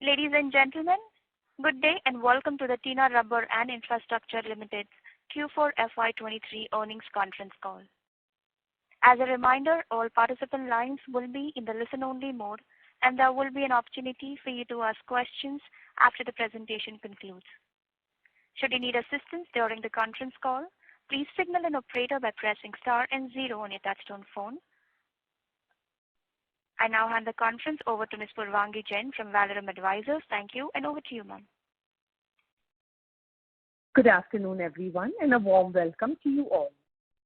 Ladies and gentlemen, good day and welcome to the Tina Rubber and Infrastructure Limited's Q4 FY23 earnings conference call. As a reminder, all participant lines will be in the listen-only mode, and there will be an opportunity for you to ask questions after the presentation concludes. Should you need assistance during the conference call, please signal an operator by pressing star and 0 on your touchtone phone. I now hand the conference over to Ms. Purvangi Jain from Valorem Advisors. Thank you, and over to you, ma'am. Good afternoon, everyone, and a warm welcome to you all.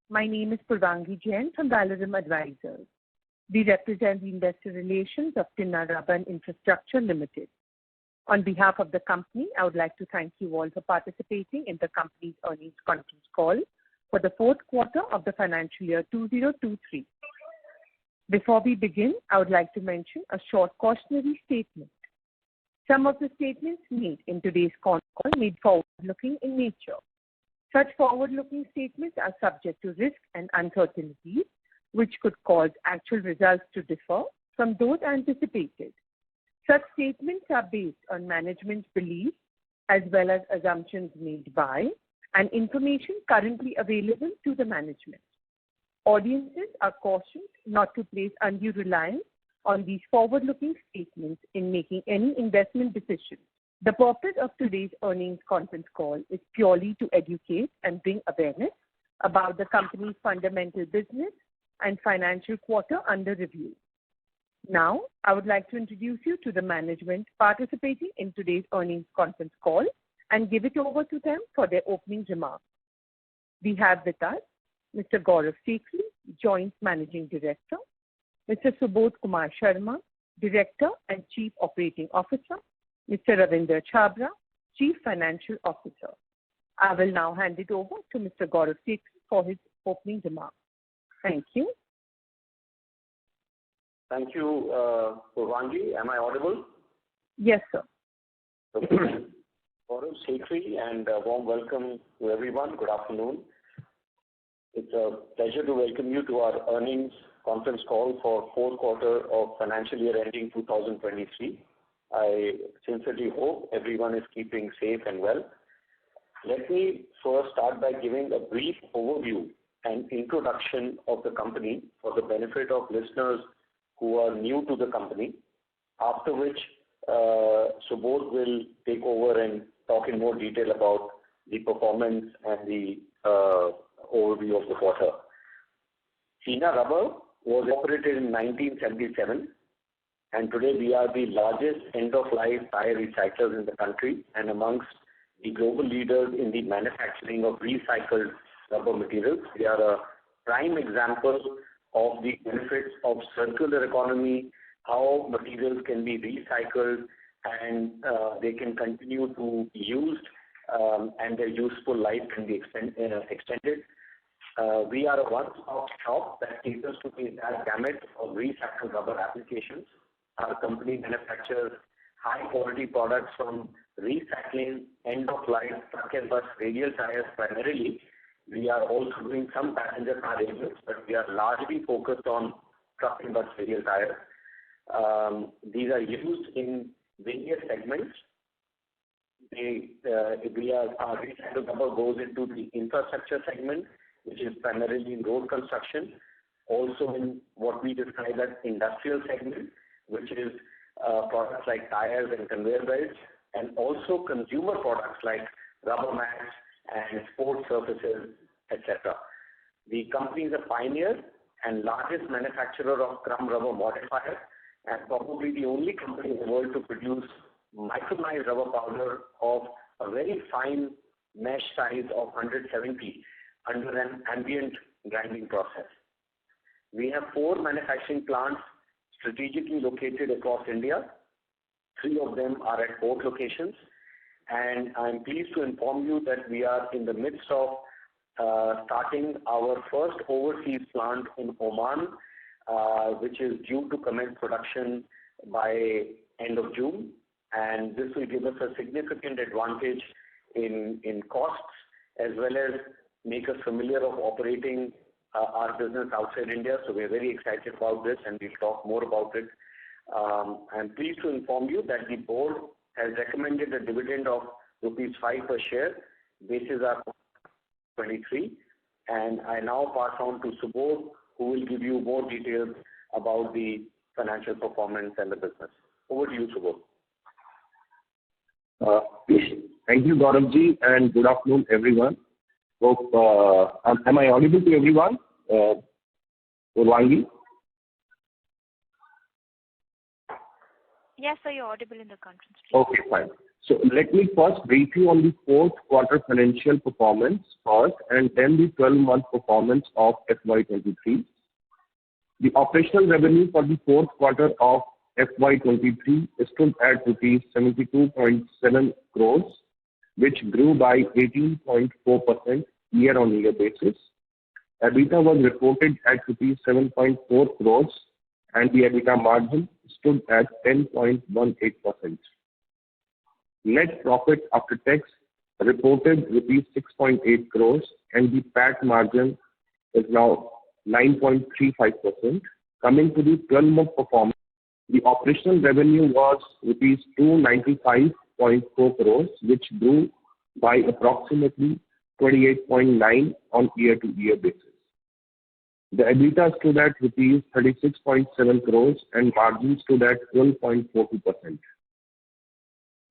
My name is Purvangi Jain from Valorem Advisors. We represent the investor relations of Tina Rubber and Infrastructure Limited. On behalf of the company, I would like to thank you all for participating in the company's earnings conference call for the fourth quarter of the financial year 2023. Before we begin, I would like to mention a short cautionary statement. Some of the statements made in today's call may be forward-looking in nature. Such forward-looking statements are subject to risks and uncertainties, which could cause actual results to differ from those anticipated. Such statements are based on management's beliefs as well as assumptions made by and information currently available to the management. Audiences are cautioned not to place undue reliance on these forward-looking statements in making any investment decisions. The purpose of today's earnings conference call is purely to educate and bring awareness about the company's fundamental business and financial quarter under review. Now, I would like to introduce you to the management participating in today's earnings conference call and give it over to them for their opening remarks. We have with us Mr. Gaurav Sekhri, Joint Managing Director, Mr. Subodh Kumar Sharma, Director and Chief Operating Officer, Mr. Ravinder Chhabra, Chief Financial Officer. I will now hand it over to Mr. Gaurav Sekhri for his opening remarks. Thank you. Thank you, Purvangi. Am I audible? Yes, sir. Okay. Gaurav Sekhri, and a warm welcome to everyone. Good afternoon. It's a pleasure to welcome you to our earnings conference call for fourth quarter of financial year ending 2023. I sincerely hope everyone is keeping safe and well. Let me first start by giving a brief overview and introduction of the company for the benefit of listeners who are new to the company, after which Subodh will take over and talk in more detail about the performance and the overview of the quarter. Tina Rubber was operated in 1977, and today we are the largest end-of-life tire recyclers in the country and amongst the global leaders in the manufacturing of recycled rubber materials. We are a prime example of the benefits of circular economy, how materials can be recycled and they can continue to be used and their useful life can be extended. We are a one-stop shop that caters to the entire gamut of recycled rubber applications. Our company manufactures high-quality products from recycling, end-of-life truck and bus radial tires primarily. We are also doing some passenger car radials, but we are largely focused on truck and bus radial tires. These are used in various segments. Our recycled rubber goes into the infrastructure segment, which is primarily in road construction, also in what we describe as industrial segment, which is products like tires and conveyor belts, and also consumer products like rubber mats and sports surfaces, etc. The company is a pioneer and largest manufacturer of crumb rubber modifiers, and probably the only company in the world to produce micronized rubber powder of a very fine mesh size of 170 under an ambient grinding process. We have 4 manufacturing plants strategically located across India. 3 of them are at port locations, and I'm pleased to inform you that we are in the midst of starting our first overseas plant in Oman, which is due to commence production by end of June, and this will give us a significant advantage in costs as well as make us familiar of operating our business outside India. So we're very excited about this, and we'll talk more about it. I'm pleased to inform you that the board has recommended a dividend of rupees 5 per share, basis our 23, and I now pass on to Subodh, who will give you more details about the financial performance and the business. Over to you, Subodh. Thank you, Gauravji, and good afternoon, everyone. Hope, am I audible to everyone? Purvangi? Yes, sir, you're audible in the conference. Please. Okay, fine. So let me first brief you on the fourth quarter financial performance first, and then the 12-month performance of FY23. The operational revenue for the fourth quarter of FY23 stood at rupees 72.7 crores, which grew by 18.4% year-on-year basis. EBITDA was reported at rupees 7.4 crores, and the EBITDA margin stood at 10.18%. Net profit after tax reported rupees 6.8 crores, and the PAT margin is now 9.35%. Coming to the 12-month performance, the operational revenue was rupees 295.4 crores, which grew by approximately 28.9% on year-to-year basis. The EBITDA stood at rupees 36.7 crores and margin stood at 12.42%.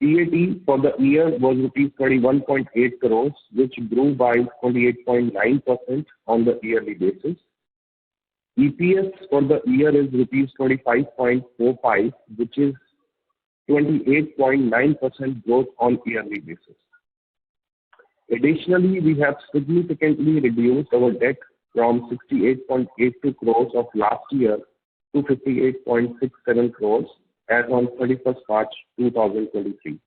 PAT for the year was rupees 21.8 crores, which grew by 28.9% on the yearly basis. EPS for the year is rupees 25.45, which is 28.9% growth on yearly basis. Additionally, we have significantly reduced our debt from 68.82 crores of last year to 58.67 crores as on 31st March 2023.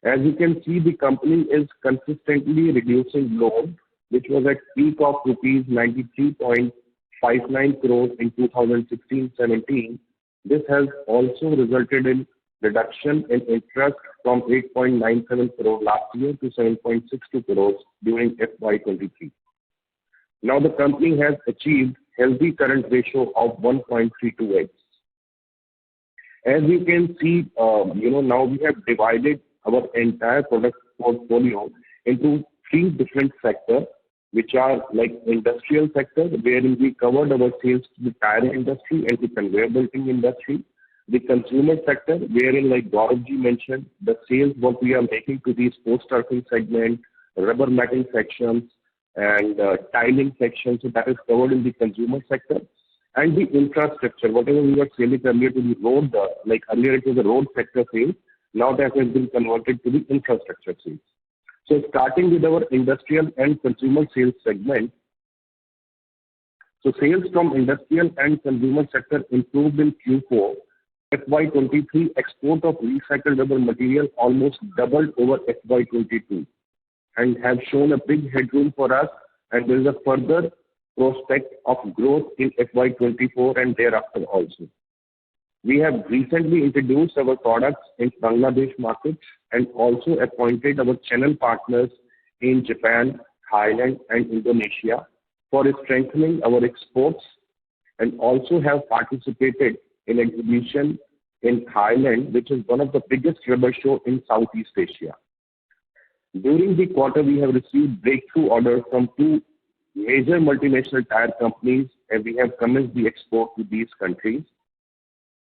As you can see, the company is consistently reducing loan, which was at peak of rupees 93.59 crores in 2016-17. This has also resulted in reduction in interest from 8.97 crores last year to 7.62 crores during FY23. Now the company has achieved healthy current ratio of 1.32x. As you can see, now we have divided our entire product portfolio into 3 different sectors, which are like industrial sector, wherein we covered our sales to the tire industry and the conveyor belting industry. The consumer sector, wherein like Gauravji mentioned, the sales what we are making to the sports turfing segment, rubber matting sections, and tiling sections, so that is covered in the consumer sector. And the infrastructure, whatever we were selling earlier to the road, like earlier it was the road sector sales, now that has been converted to the infrastructure sales. So starting with our industrial and consumer sales segment, so sales from industrial and consumer sector improved in Q4. FY23 export of recycled rubber material almost doubled over FY22 and have shown a big headroom for us, and there is a further prospect of growth in FY24 and thereafter also. We have recently introduced our products in Bangladesh market and also appointed our channel partners in Japan, Thailand and Indonesia for strengthening our exports, and also have participated in exhibition in Thailand, which is one of the biggest rubber show in Southeast Asia. During the quarter, we have received breakthrough orders from 2 major multinational tire companies, and we have commenced the export to these countries.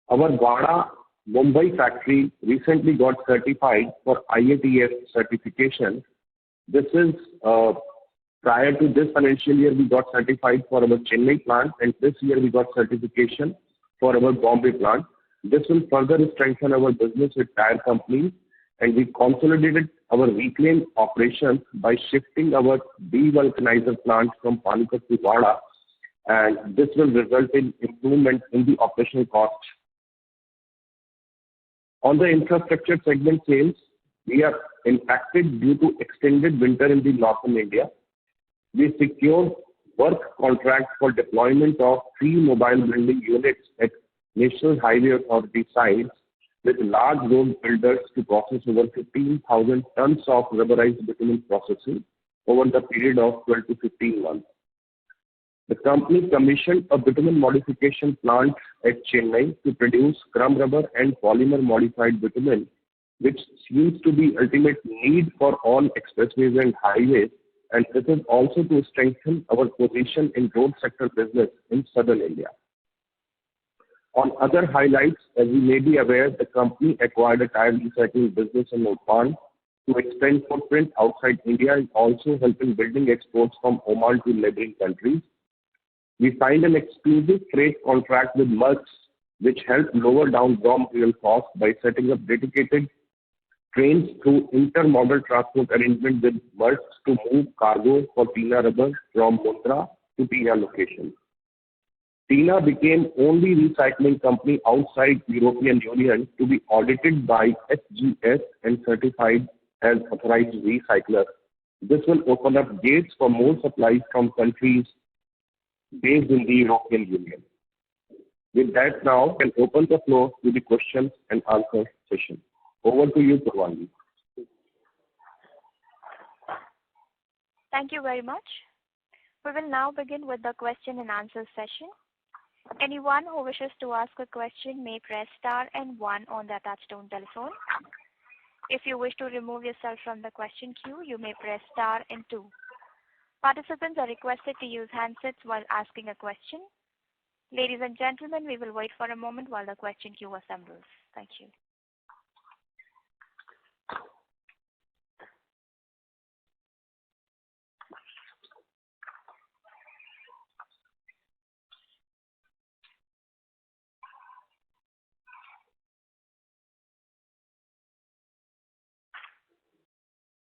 Our Wada, Mumbai factory recently got certified for IATF certification. This is prior to this financial year, we got certified for our Chennai plant, and this year we got certification for our Bombay plant. This will further strengthen our business with tire companies, and we consolidated our reclaimed operations by shifting our de-vulcanizer plant from Panipat to Wada, and this will result in improvement in the operational cost. On the infrastructure segment sales, we are impacted due to extended winter in the northern India. We secured work contracts for deployment of 3 mobile building units at National Highway Authority sites with large road builders to process over 15,000 tons of rubberized bitumen processing over the period of 12 to 15 months. The company commissioned a bitumen modification plant at Chennai to produce scrum rubber and polymer modified bitumen, which seems to be ultimate need for all expressways and highways, and this is also to strengthen our position in road sector business in southern India. On other highlights, as you may be aware, the company acquired a tire recycling business in Oman to expand footprint outside India and also helping building exports from Oman to neighboring countries. We signed an exclusive freight contract with Maersk, which helped lower down raw material costs by setting up dedicated trains through intermodal transport arrangement with Maersk to move cargo for Tina Rubber from Mundra to Tina location. Tina became only recycling company outside European Union to be audited by SGS and certified as authorized recycler. This will open up gates for more supplies from countries based in the European Union. With that, now can open the floor to the questions and answer session. Over to you, Purvangi. Thank you very much. We will now begin with the question and answer session. Anyone who wishes to ask a question may press star and 1 on their touchtone telephone. If you wish to remove yourself from the question queue, you may press star and 2. Participants are requested to use handsets while asking a question. Ladies and gentlemen, we will wait for a moment while the question queue assembles. Thank you.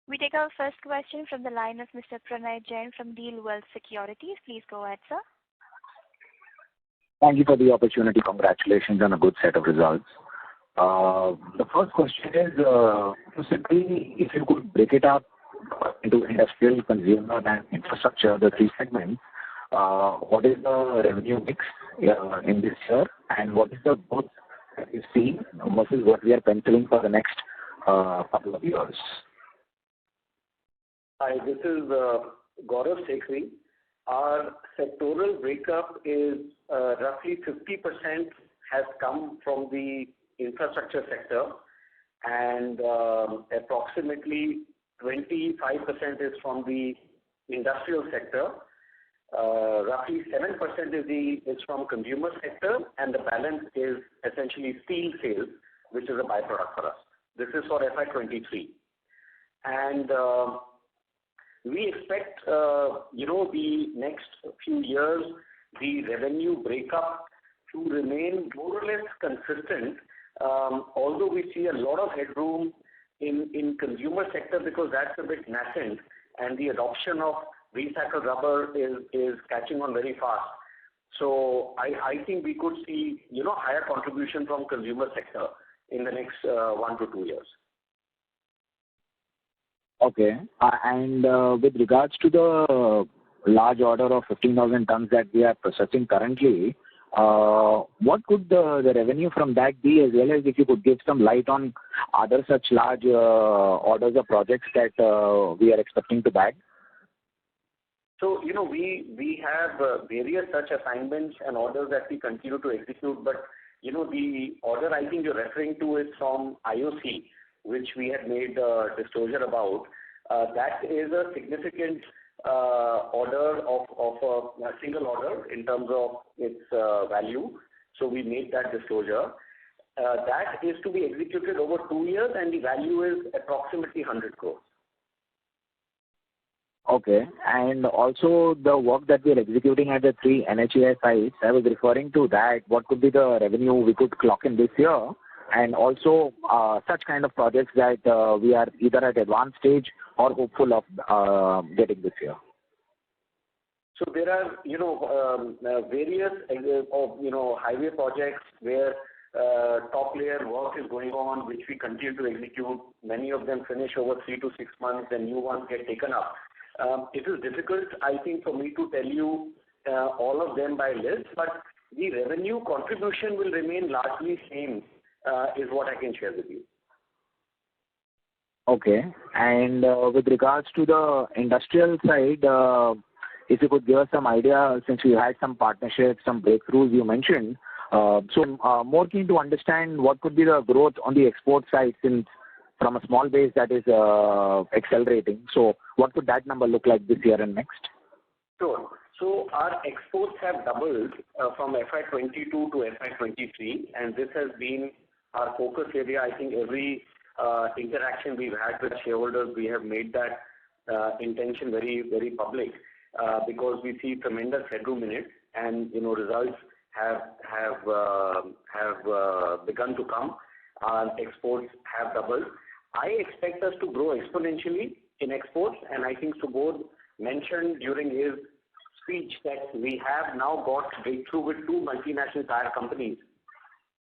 We take our first question from the line of Mr. Pranay Jain from Deal Wealth Securities. Please go ahead, sir. Thank you for the opportunity. Congratulations on a good set of results. The first question is, simply, if you could break it up into industrial, consumer, and infrastructure, the 3 segments, what is the revenue mix in this year, and what is the growth that you see versus what we are penciling for the next couple of years? Hi, this is Gaurav Sekhri. Our sectoral breakup is roughly 50% has come from the infrastructure sector, and approximately 25% is from the industrial sector. Roughly 7% is from consumer sector, and the balance is essentially steel sales, which is a byproduct for us. This is for FY23. And we expect, the next few years, the revenue breakup to remain more or less consistent, although we see a lot of headroom in consumer sector because that's a bit nascent and the adoption of recycled rubber is catching on very fast. So I think we could see, higher contribution from consumer sector in the next 1 to 2 years. Okay. And with regards to the large order of 15,000 tons that we are processing currently, what could the revenue from that be, as well as if you could give some light on other such large orders or projects that we are expecting to bag? So, we have various such assignments and orders that we continue to execute, but, the order I think you're referring to is from IOC, which we had made a disclosure about. That is a significant order of a single order in terms of its value. So we made that disclosure. That is to be executed over 2 years, and the value is approximately 100 crores. Okay. And also the work that we are executing at the 3 NHAI sites, I was referring to that. What could be the revenue we could clock in this year? And also such kind of projects that we are either at advanced stage or hopeful of getting this year. So there are, various, highway projects where top layer work is going on, which we continue to execute. Many of them finish over 3 to 6 months, and new ones get taken up. It is difficult, I think, for me to tell you all of them by list, but the revenue contribution will remain largely same, is what I can share with you. Okay. And with regards to the industrial side, if you could give us some idea, since we had some partnerships, some breakthroughs you mentioned. More keen to understand what could be the growth on the export side, since from a small base that is accelerating. So what could that number look like this year and next? Sure. So our exports have doubled from FY22 to FY23, and this has been our focus area. I think every interaction we've had with shareholders, we have made that intention very, very public because we see tremendous headroom in it, and results have begun to come. Our exports have doubled. I expect us to grow exponentially in exports, and I think Subodh mentioned during his speech that we have now got breakthrough with 2 multinational tire companies.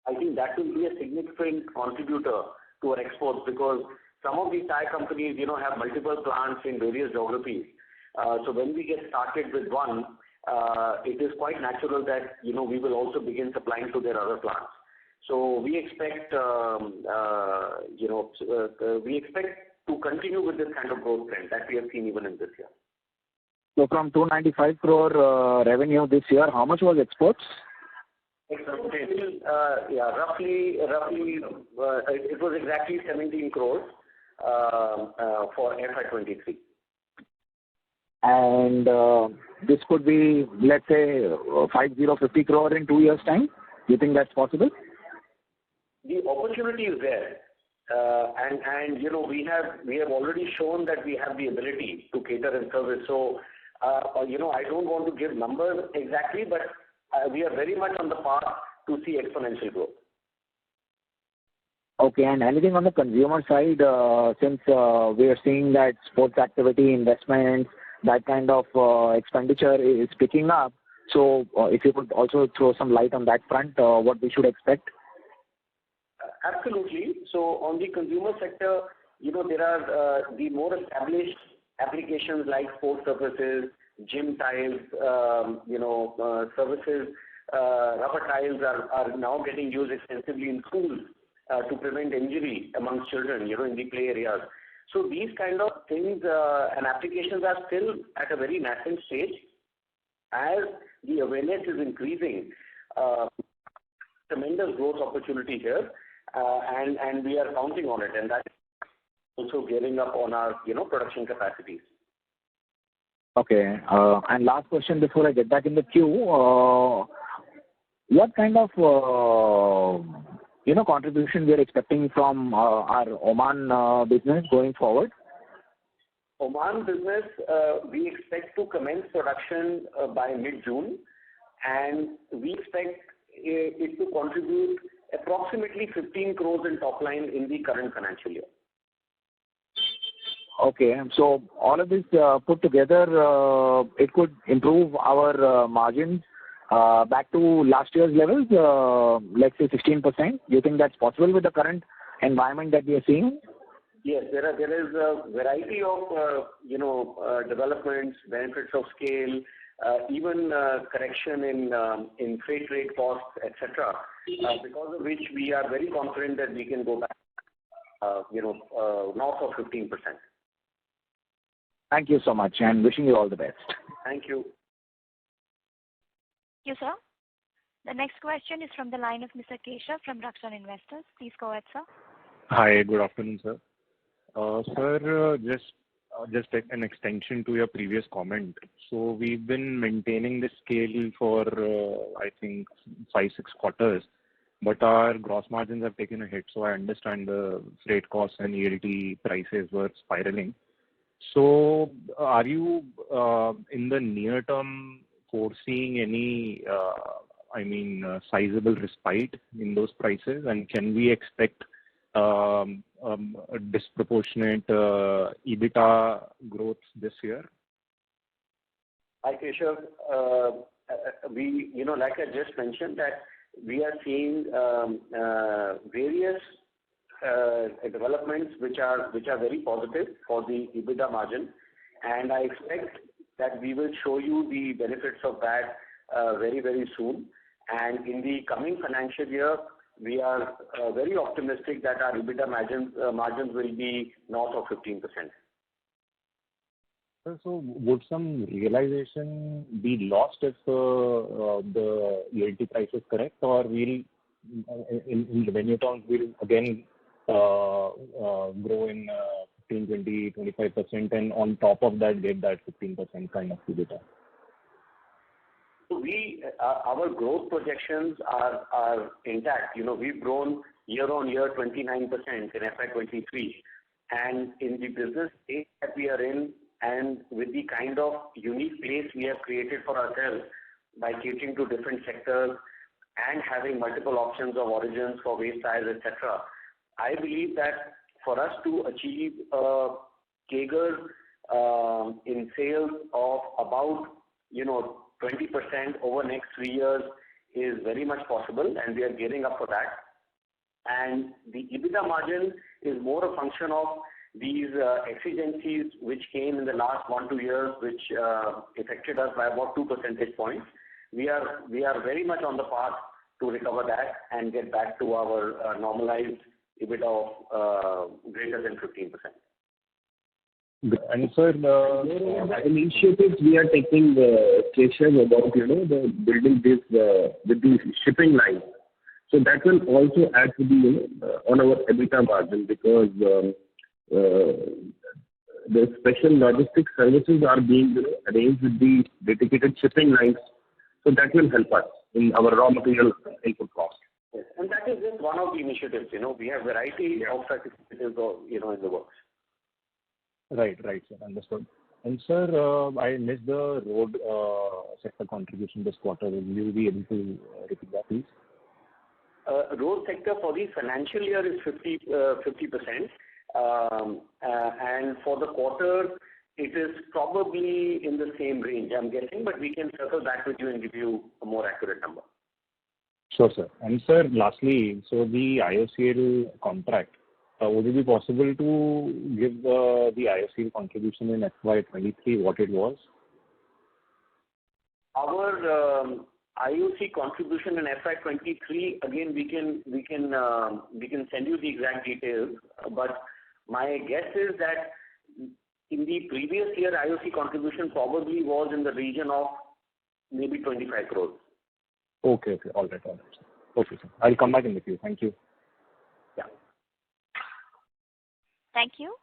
I think that will be a significant contributor to our exports, because some of these tire companies, have multiple plants in various geographies. So when we get started with one, it is quite natural that, we will also begin supplying to their other plants. So we expect, to continue with this kind of growth trend that we have seen even in this year. So from 295 crore revenue this year, how much was exports? Roughly, it was exactly 17 crores for FY23. And this could be, let's say, 50 crore in 2 years' time. Do you think that's possible? The opportunity is there. And we have already shown that we have the ability to cater and service. So, I don't want to give numbers exactly, but we are very much on the path to see exponential growth. Okay, and anything on the consumer side, since we are seeing that sports activity, investments, that kind of expenditure is picking up. So if you could also throw some light on that front, what we should expect? Absolutely. So on the consumer sector, there are the more established applications like sports surfaces, gym tiles, services. Rubber tiles are now getting used extensively in schools to prevent injury amongst children, in the play areas. So these kind of things and applications are still at a very nascent stage. As the awareness is increasing, tremendous growth opportunity here, and we are counting on it, and that is also gearing up on our, production capacities. Okay. And last question before I get back in the queue. What kind of, contribution we are expecting from our Oman business going forward? Oman business, we expect to commence production by mid-June, and we expect it to contribute approximately 15 crores in top line in the current financial year. Okay, so all of this put together, it could improve our margins back to last year's levels, let's say 16%. Do you think that's possible with the current environment that we are seeing? Yes, there is a variety of developments, benefits of scale, even correction in freight rate costs, etc. Because of which we are very confident that we can go back, north of 15%. Thank you so much, and wishing you all the best. Thank you. Thank you, sir. The next question is from the line of Mr. Keshav from Rakshan Investors. Please go ahead, sir. Hi, good afternoon, sir. Sir, just an extension to your previous comment. So we've been maintaining this scale for, I think, 5-6 quarters, but our gross margins have taken a hit. So I understand the freight costs and ELT prices were spiraling. So are you, in the near term, foreseeing any, sizable respite in those prices? And can we expect a disproportionate EBITDA growth this year? Hi, Keshav. We, like I just mentioned, that we are seeing various developments which are very positive for the EBITDA margin, and I expect that we will show you the benefits of that very, very soon. And in the coming financial year, we are very optimistic that our EBITDA margins will be north of 15%. So would some realization be lost if the ELT price is correct, or will in revenue terms will again grow in 15, 20, 25%, and on top of that get that 15% kind of EBITDA? So our growth projections are intact. We've grown year-on-year 29% in FY23, and in the business stage that we are in, and with the kind of unique place we have created for ourselves by catering to different sectors and having multiple options of origins for waste tires, etc., I believe that for us to achieve a CAGR in sales of about 20% over next 3 years is very much possible, and we are gearing up for that. And the EBITDA margin is more a function of these exigencies which came in the last 1-2 years, which affected us by about 2 percentage points. We are very much on the path to recover that and get back to our normalized EBITDA of greater than 15%. And sir, initiatives we are taking, Keshav, about the building this with the shipping line. So that will also add to the on our EBITDA margin, because the special logistics services are being arranged with the dedicated shipping lines. So that will help us in our raw material input cost. Yes. And that is just one of the initiatives. We have variety of such initiatives in the works. Right, sir. Understood. And sir, I missed the road sector contribution this quarter. Will you be able to repeat that, please? Road sector for the financial year is 50%. And for the quarter, it is probably in the same range, I'm guessing, but we can circle back with you and give you a more accurate number. Sure, sir. And sir, lastly, so the IOCL contract, would it be possible to give the IOCL contribution in FY23, what it was? Our IOC contribution in FY23, again, we can send you the exact details, but my guess is that in the previous year, IOC contribution probably was in the region of maybe 25 crores. Okay. All right. Okay, sir. I'll come back in the queue. Thank you. Yeah. Thank you.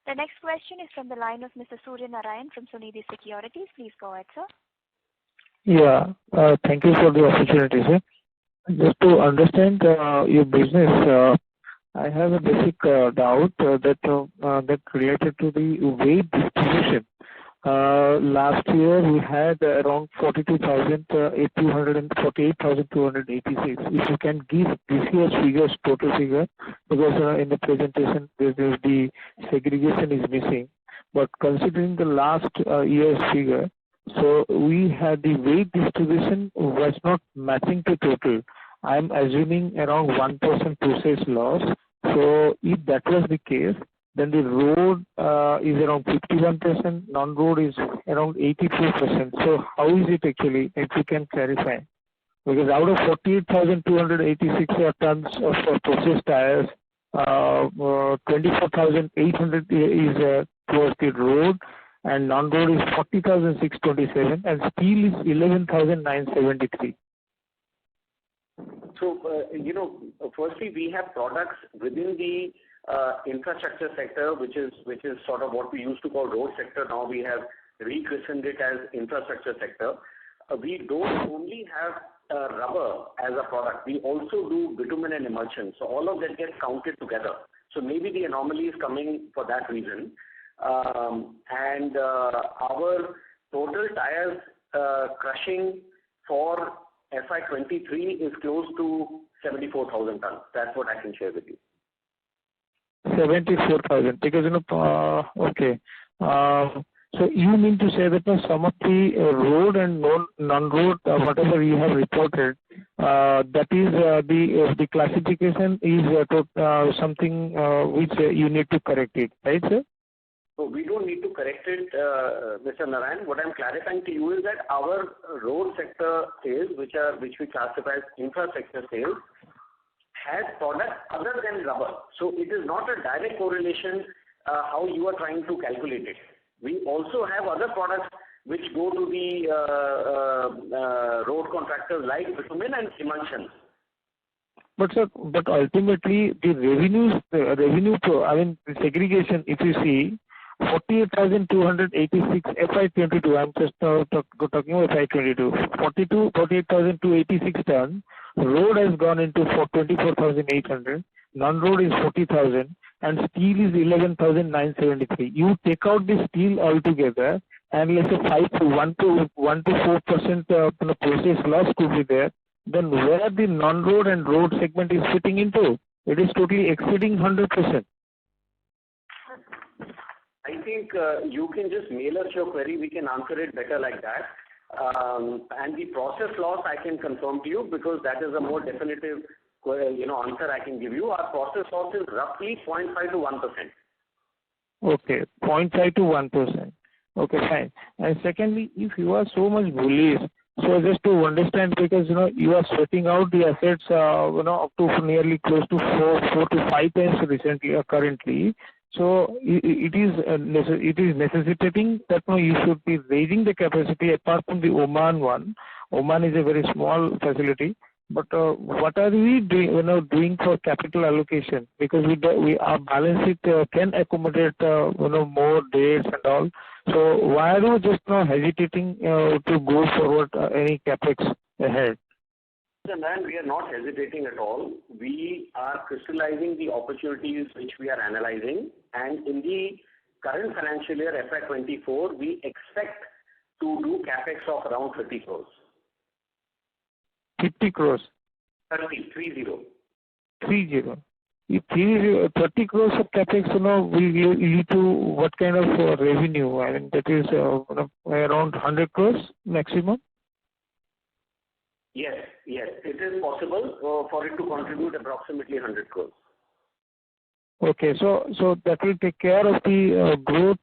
The next question is from the line of Mr. Surya Narayan from Sunidhi Securities. Please go ahead, sir. Yeah. Thank you for the opportunity, sir. Just to understand your business, I have a basic doubt that related to the weight distribution. Last year we had around 42,200 and 48,286. If you can give this year's figures, total figure, because in the presentation the segregation is missing. But considering the last year's figure, so we had the weight distribution was not matching to total. I am assuming around 1% process loss. So if that was the case, then the road is around 51%, non-road is around 84%. So how is it actually, if you can clarify? Because out of 48,286 tons of processed tires, 24,800 is towards the road, and non-road is 40,627, and steel is 11,973. So, firstly, we have products within the infrastructure sector, which is sort of what we used to call road sector. Now we have rechristened it as infrastructure sector. We don't only have rubber as a product. We also do bitumen and emulsion. So all of that gets counted together. So maybe the anomaly is coming for that reason. And our total tires crushing for FY23 is close to 74,000 tons. That's what I can share with you. 74,000. Because okay. So you mean to say that some of the road and non-road, whatever you have reported, that is the classification is something which you need to correct it, right, sir? So we don't need to correct it, Mr. Narayan. What I'm clarifying to you is that our road sector sales, which we classify as infrastructure sales, has products other than rubber. So it is not a direct correlation how you are trying to calculate it. We also have other products which go to the road contractors like bitumen and emulsions. But sir, but ultimately the segregation, if you see, 48,286 FY22, I'm just talking about FY22, 48,286 tons, road has gone into 24,800, non-road is 40,000, and steel is 11,973. You take out the steel altogether, and let's say 1 to 4% process loss could be there. Then where the non-road and road segment is fitting into, it is totally exceeding 100%. I think you can just mail us your query. We can answer it better like that. And the process loss I can confirm to you because that is a more definitive answer I can give you. Our process loss is roughly 0.5 to 1%. Okay, 0.5 to 1%. Okay, fine. And secondly, if you are so much bullish, so just to understand, because you are sweating out the assets, up to nearly close to 4 to 5 times recently, currently. So it is necessitating that you should be raising the capacity apart from the Oman one. Oman is a very small facility. But what are we doing for capital allocation? Because our balance sheet can accommodate more dates and all. So why are you just now hesitating to go forward any capex ahead? Man, we are not hesitating at all. We are crystallizing the opportunities which we are analyzing, and in the current financial year FY24, we expect to do capex of around 30 crores. 50 crores. 30. 30 crores of capex, will lead to what kind of revenue? I mean, that is around 100 crores maximum. Yes, it is possible for it to contribute approximately 100 crores. Okay, so that will take care of the growth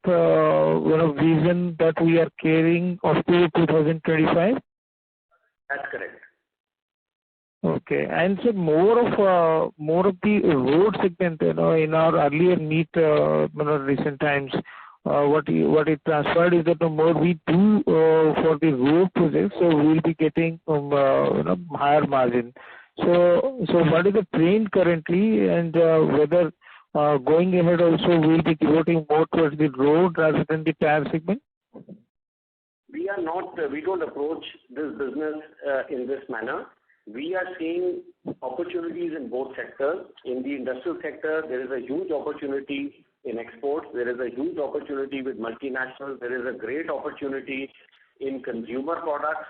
vision that we are carrying up to 2025. That's correct. Okay, and so more of the road segment, in our earlier meet, recent times, what it transpired is that the more we do for the road projects, so we will be getting higher margin. So what is the trend currently, and whether going ahead also we will be devoting more towards the road rather than the tire segment? We don't approach this business in this manner. We are seeing opportunities in both sectors. In the industrial sector, there is a huge opportunity in exports. There is a huge opportunity with multinationals. There is a great opportunity in consumer products,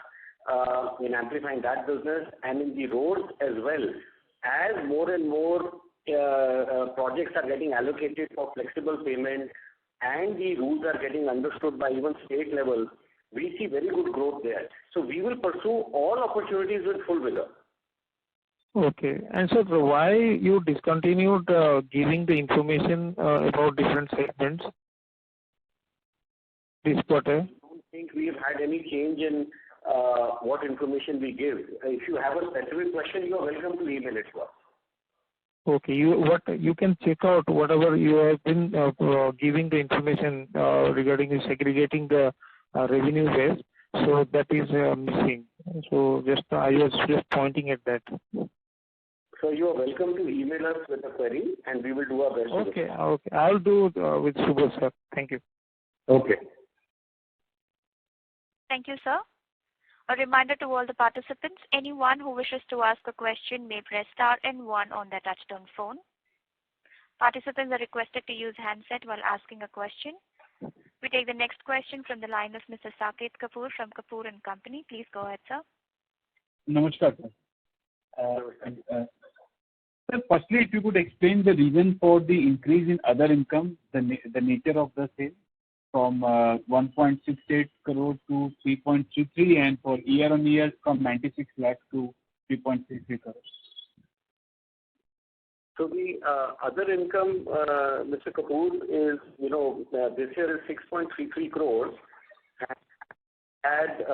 in amplifying that business, and in the roads as well. As more and more projects are getting allocated for flexible payment and the rules are getting understood by even state level, we see very good growth there. So we will pursue all opportunities with full vigor. Okay. And so why you discontinued giving the information about different segments this quarter? I don't think we have had any change in what information we give. If you have a specific question, you are welcome to email it to us. Okay, you can check out whatever you have been giving the information regarding segregating the revenue base. So that is missing. So I was just pointing at that. So you are welcome to email us with a query, and we will do our best. Okay. I'll do with Subodh, sir. Thank you. Okay. Thank you, sir. A reminder to all the participants, anyone who wishes to ask a question may press star and 1 on their touchtone phone. Participants are requested to use handset while asking a question. We take the next question from the line of Mr. Saket Kapoor from Kapoor & Company. Please go ahead, sir. Namaskar, sir. Sir, firstly, if you could explain the reason for the increase in other income, the nature of the sale from 1.68 crore to 3.33, and for year on year from 96 lakh to 3.33 crores. So the other income, Mr. Kapoor, is, this year is 6.33 crores. Had,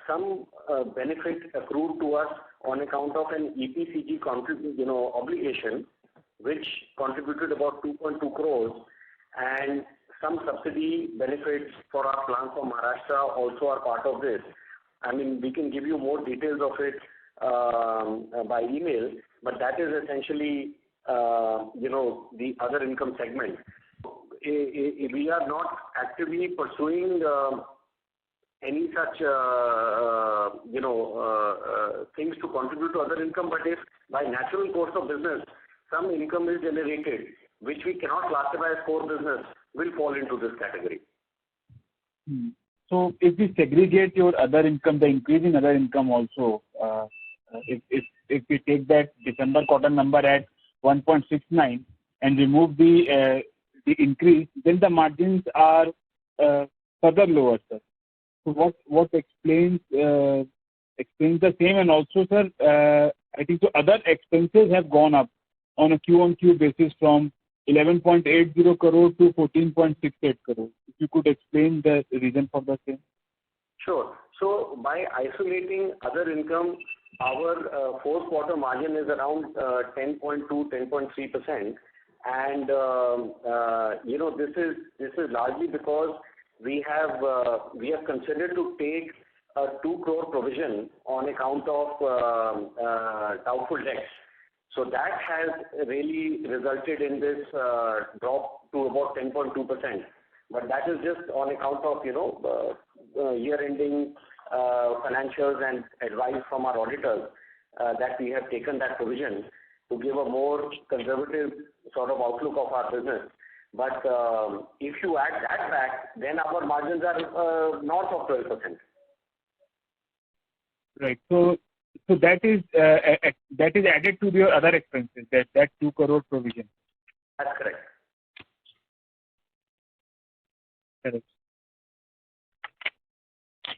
some benefit accrued to us on account of an EPCG obligation, which contributed about 2.2 crores. And some subsidy benefits for our plant from Maharashtra also are part of this. I mean, we can give you more details of it by email, but that is essentially, the other income segment. We are not actively pursuing any such, things to contribute to other income, but if by natural course of business, some income is generated, which we cannot classify as core business, will fall into this category. So if we segregate your other income, the increase in other income also, if we take that December quarter number at 1.69 and remove the increase, then the margins are further lower, sir. So what explains the same? And also, sir, I think so other expenses have gone up on a Q-on-Q basis from 11.80 crore to 14.68 crore. If you could explain the reason for the same. Sure. So by isolating other income, our fourth quarter margin is around 10.2, 10.3%, and this is largely because we have considered to take a 2 crore provision on account of doubtful debts. So that has really resulted in this drop to about 10.2%. But that is just on account of year-ending financials and advice from our auditors that we have taken that provision to give a more conservative sort of outlook of our business. But if you add that back, then our margins are north of 12%. Right. So that is added to your other expenses, that 2 crore provision. That's correct. Correct.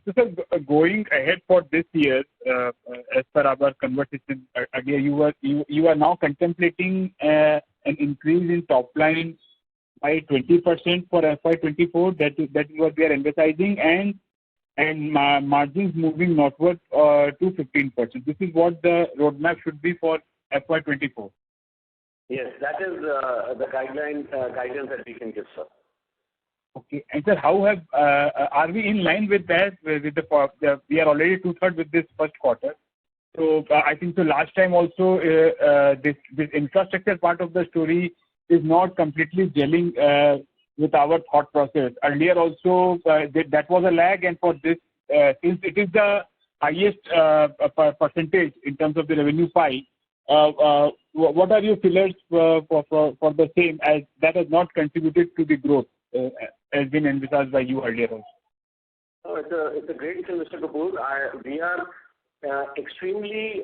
So, sir, going ahead for this year, as per our conversation earlier, you are now contemplating an increase in top line by 20% for FY24. That is what we are emphasizing, and margins moving northward to 15%. This is what the roadmap should be for FY24. Yes, that is the guidance that we can give, sir. Okay. And sir, are we in line with that? We are already 2/3 with this first quarter. So I think the last time also this infrastructure part of the story is not completely gelling with our thought process. Earlier also that was a lag, and for this since it is the highest percentage in terms of the revenue pie, what are your pillars for the same, as that has not contributed to the growth as been envisaged by you earlier also? It's a great thing, Mr. Kapoor. We are extremely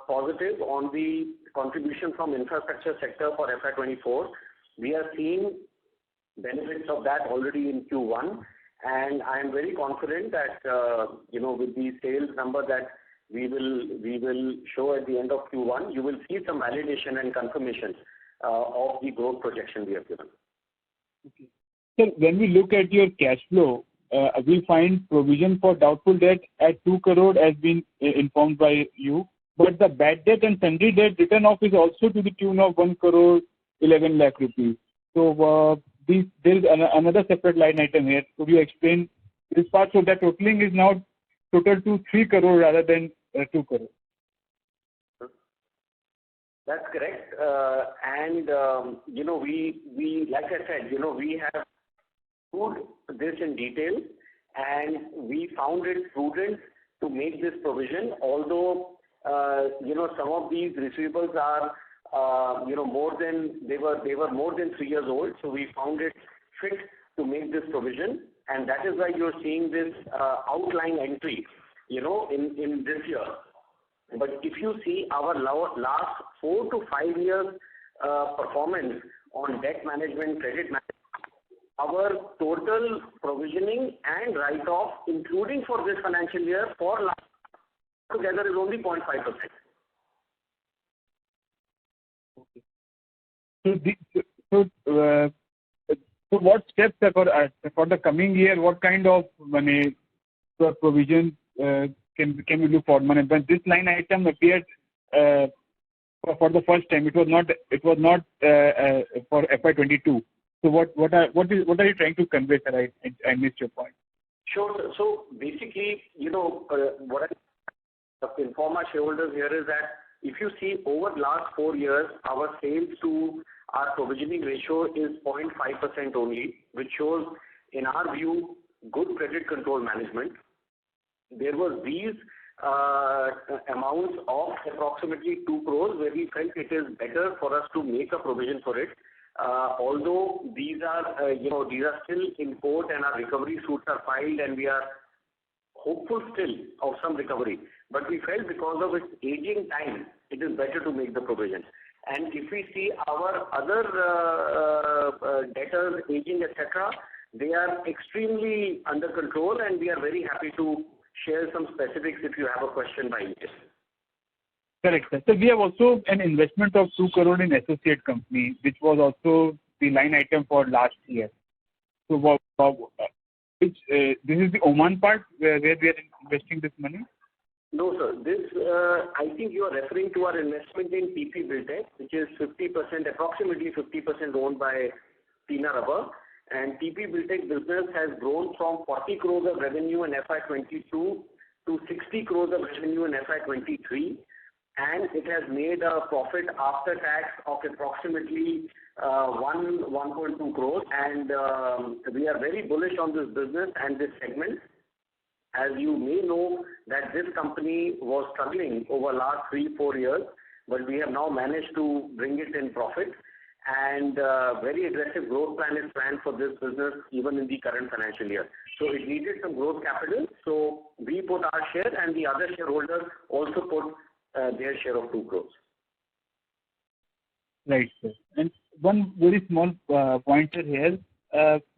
positive on the contribution from infrastructure sector for FY24. We are seeing benefits of that already in Q1, and I am very confident that with the sales number that we will show at the end of Q1, you will see some validation and confirmation of the growth projection we have given. Okay. So when we look at your cash flow, we find provision for doubtful debt at 2 crore has been informed by you, but the bad debt and sundry debt written off is also to the tune of 1 crore 11 lakh rupees. So there is another separate line item here. Could you explain this part? So that totaling is now total to 3 crore rather than 2 crore. That's correct. And we like I said, we have put this in detail, and we found it prudent to make this provision. Although some of these receivables are more than they were more than 3 years old, so we found it fit to make this provision, and that is why you're seeing this outline entry, in this year. But if you see our last 4 to 5 years performance on debt management, credit management, our total provisioning and write-off, including for this financial year, for last together is only 0.5%. So what steps for the coming year? What kind of money provision can we look for? When this line item appeared for the first time, it was not for FY22. So what are you trying to convey, sir? I missed your point. Sure. Sir. So basically, what I inform our shareholders here is that if you see over the last 4 years, our sales to our provisioning ratio is 0.5% only, which shows, in our view, good credit control management. There was these amounts of approximately 2 crores where we felt it is better for us to make a provision for it. Although these are still in court and our recovery suits are filed and we are hopeful still of some recovery. But we felt because of its aging time, it is better to make the provision. And if we see our other debtors aging, etc., they are extremely under control, and we are very happy to share some specifics if you have a question by email. Correct, sir. So we have also an investment of 2 crore in associate company, which was also the line item for last year. So this is the Oman part where we are investing this money? No, sir. This, I think you are referring to our investment in TP Buildtech, which is approximately 50% owned by Tina Rubber. And TP Buildtech business has grown from 40 crores of revenue in FY22 to 60 crores of revenue in FY23. And it has made a profit after tax of approximately 1.2 crores. And we are very bullish on this business and this segment. As you may know, that this company was struggling over last 3-4 years, but we have now managed to bring it in profit. And very aggressive growth plan is planned for this business even in the current financial year. So it needed some growth capital. So we put our share and the other shareholders also put their share of 2 crores. Right, sir. And one very small pointer here.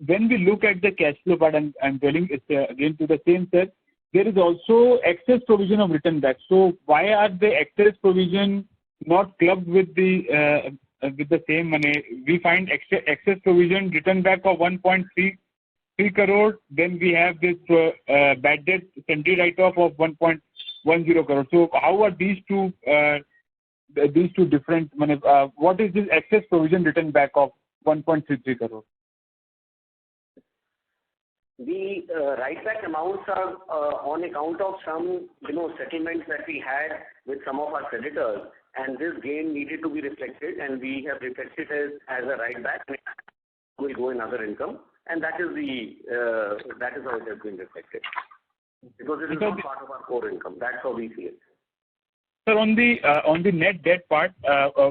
When we look at the cash flow part, I'm telling again to the same, sir, there is also excess provision of return back. So why are the excess provision not clubbed with the same money? We find excess provision return back of 1.3 crore. Then we have this bad debt sundry write-off of 1.10 crore. So how are these two different? What is this excess provision return back of 1.33 crore? The write-back amounts are on account of some, settlements that we had with some of our creditors, and this gain needed to be reflected, and we have reflected it as a write-back. Will go in other income, and that is how it has been reflected. Because it is not part of our core income. That's how we see it. Sir, on the net debt part,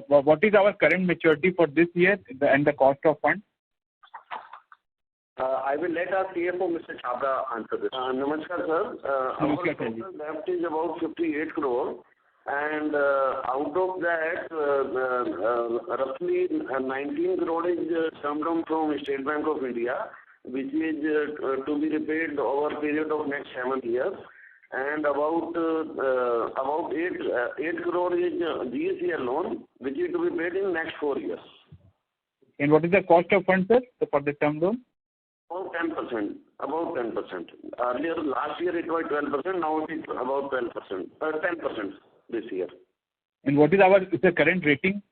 what is our current maturity for this year and the cost of funds? I will let our CFO, Mr. Chabra, answer this. Namaskar, sir. Our total debt is about 58 crore, and out of that, roughly 19 crore is term loan from State Bank of India, which is to be repaid over a period of next 7 years, and about 8 crore is GSER loan, which is to be paid in next 4 years. And what is the cost of funds, sir, for the term loan? About 10%. About 10%. Earlier, last year it was 12%. Now it is about 12%. 10% this year. And what is the current rating?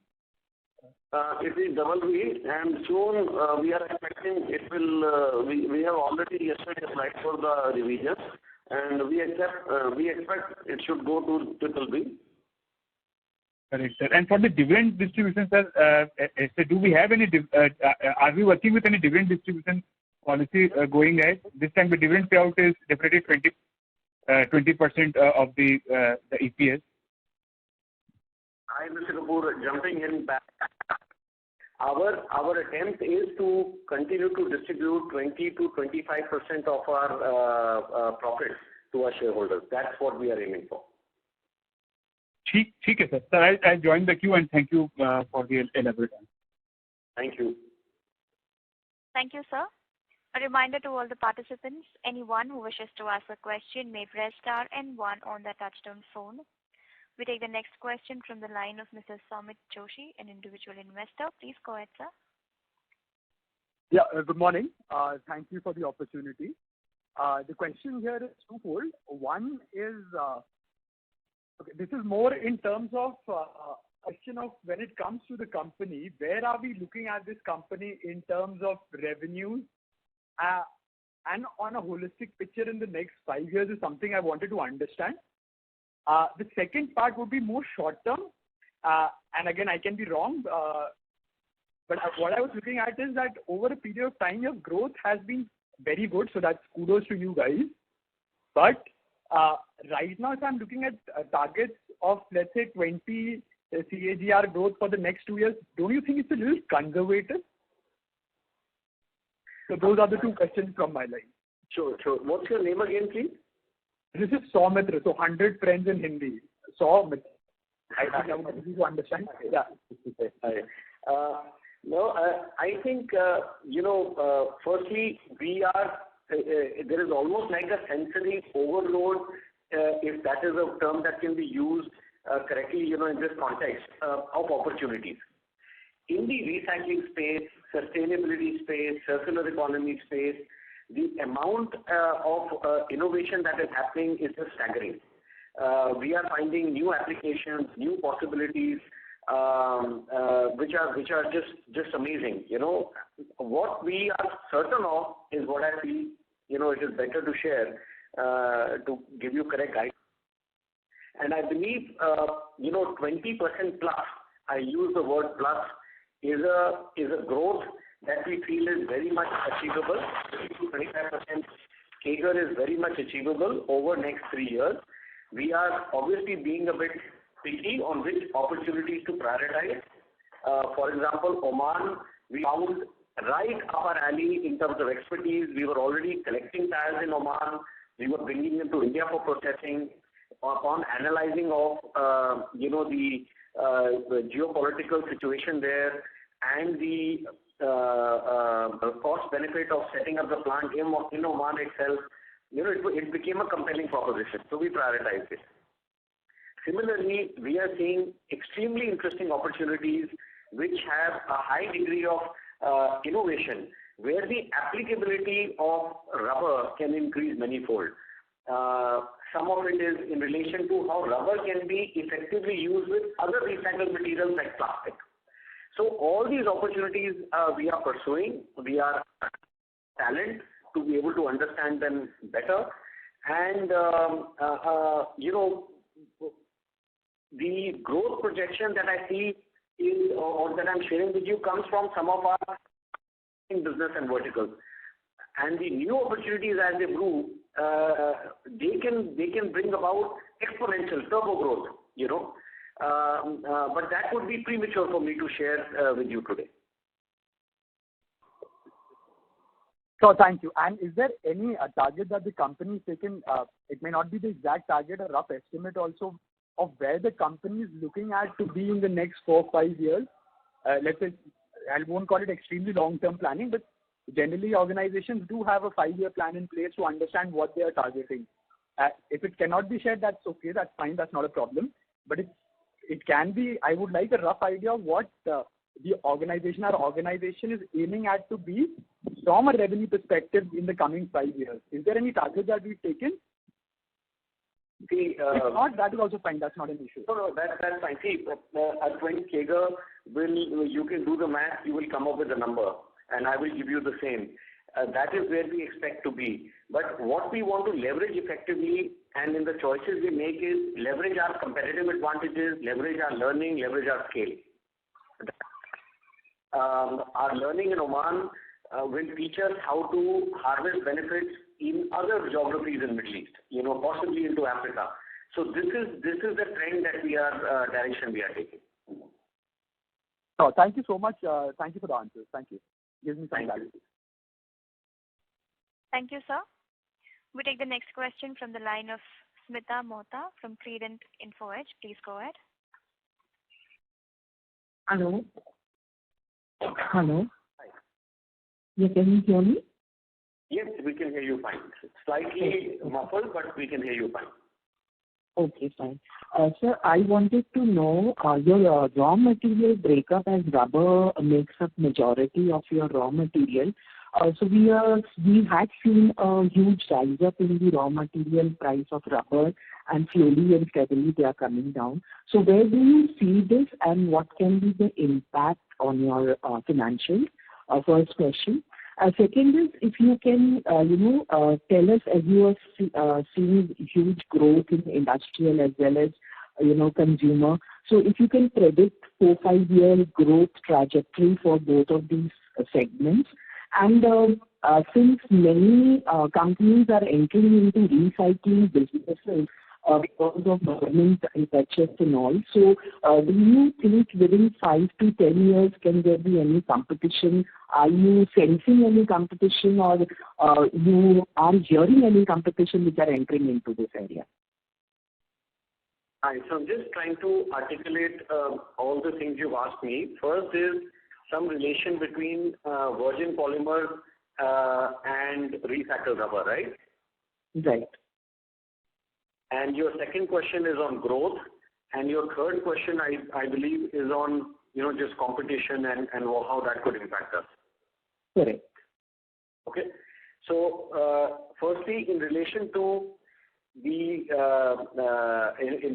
It is BB, and soon we are expecting it will. We have already yesterday applied for the revision, and we expect it should go to BBB. Correct, sir. And for the dividend distribution, sir, do we have any? Are we working with any dividend distribution policy going ahead? This time the dividend payout is definitely 20% of the EPS. Hi, Mr. Kapoor, jumping in back. Our attempt is to continue to distribute 20 to 25% of our profits to our shareholders. That's what we are aiming for. Okay, sir. Sir, I'll join the queue, and thank you for the elaborate answer. Thank you. Thank you, sir. A reminder to all the participants, anyone who wishes to ask a question may press star and 1 on their touchtone phone. We take the next question from the line of Mr. Samit Joshi, an individual investor. Please go ahead, sir. Yeah, good morning. Thank you for the opportunity. The question here is twofold. One is, this is more in terms of question of when it comes to the company, where are we looking at this company in terms of revenues and on a holistic picture in the next 5 years is something I wanted to understand. The second part would be more short term, and again, I can be wrong, but what I was looking at is that over a period of time, your growth has been very good, so that's kudos to you guys. But right now, if I'm looking at targets of, let's say, 20 CAGR growth for the next 2 years, don't you think it's a little conservative? So those are the two questions from my line. Sure. What's your name again, please? This is Saumitra, so 100 friends in Hindi. Saumitra. I think I want you to understand. Yeah. No, I think, firstly, there is almost like a sensory overload, if that is a term that can be used correctly, in this context of opportunities. In the recycling space, sustainability space, circular economy space, the amount of innovation that is happening is just staggering. We are finding new applications, new possibilities, which are just amazing. What we are certain of is what I feel, it is better to share to give you correct guidance. And I believe, 20% plus, I use the word plus, is a growth that we feel is very much achievable. 20-25% CAGR is very much achievable over next 3 years. We are obviously being a bit picky on which opportunities to prioritize. For example, Oman, we found right up our alley in terms of expertise. We were already collecting tires in Oman. We were bringing them to India for processing. Upon analyzing of, the geopolitical situation there and the cost benefit of setting up the plant in Oman itself, it became a compelling proposition. So we prioritized it. Similarly, we are seeing extremely interesting opportunities which have a high degree of innovation, where the applicability of rubber can increase manifold. Some of it is in relation to how rubber can be effectively used with other recycled materials like plastic. So all these opportunities we are pursuing. We are talent to be able to understand them better. And, the growth projection that I see is, or that I'm sharing with you, comes from some of our business and verticals. And the new opportunities as they grew, they can bring about exponential turbo growth, but that would be premature for me to share with you today. So thank you. And is there any target that the company is taken? It may not be the exact target, a rough estimate also of where the company is looking at to be in the next 4 or 5 years. Let's say, I won't call it extremely long-term planning, but generally organizations do have a 5-year plan in place to understand what they are targeting. If it cannot be shared, that's okay, that's fine, that's not a problem. But it can be, I would like a rough idea of what our organization is aiming at to be from a revenue perspective in the coming 5 years. Is there any target that we've taken? See, if not, that is also fine. That's not an issue. No, that's fine. See, at 20 CAGR, you can do the math, you will come up with a number, and I will give you the same. That is where we expect to be. But what we want to leverage effectively, and in the choices we make, is leverage our competitive advantages, leverage our learning, leverage our scale. Our learning in Oman will teach us how to harvest benefits in other geographies in Middle East, possibly into Africa. So this is the trend that direction we are taking. Oh, thank you so much. Thank you for the answers. Thank you. Gives me some clarity. Thank you, sir. We take the next question from the line of Smita Mohta from Credent Info Edge. Please go ahead. Hello. Hello. Hi. Yeah, can you hear me? Yes, we can hear you fine. Slightly muffled, but we can hear you fine. Okay, fine. Sir, I wanted to know your raw material breakup as rubber makes up majority of your raw material. So we had seen a huge rise up in the raw material price of rubber, and slowly and steadily they are coming down. So where do you see this, and what can be the impact on your financials? First question. Second is, if you can, tell us, as you are seeing huge growth in industrial as well as, consumer. So if you can predict 4-5 year growth trajectory for both of these segments. And since many companies are entering into recycling businesses because of government impetus and all, so do you think within 5 to 10 years can there be any competition? Are you sensing any competition, or you are hearing any competition which are entering into this area? Hi, so I'm just trying to articulate all the things you've asked me. First is some relation between virgin polymer and recycled rubber, right? Right. And your second question is on growth, and your third question, I believe, is on just competition and how that could impact us. Correct. Okay. So firstly, in relation to in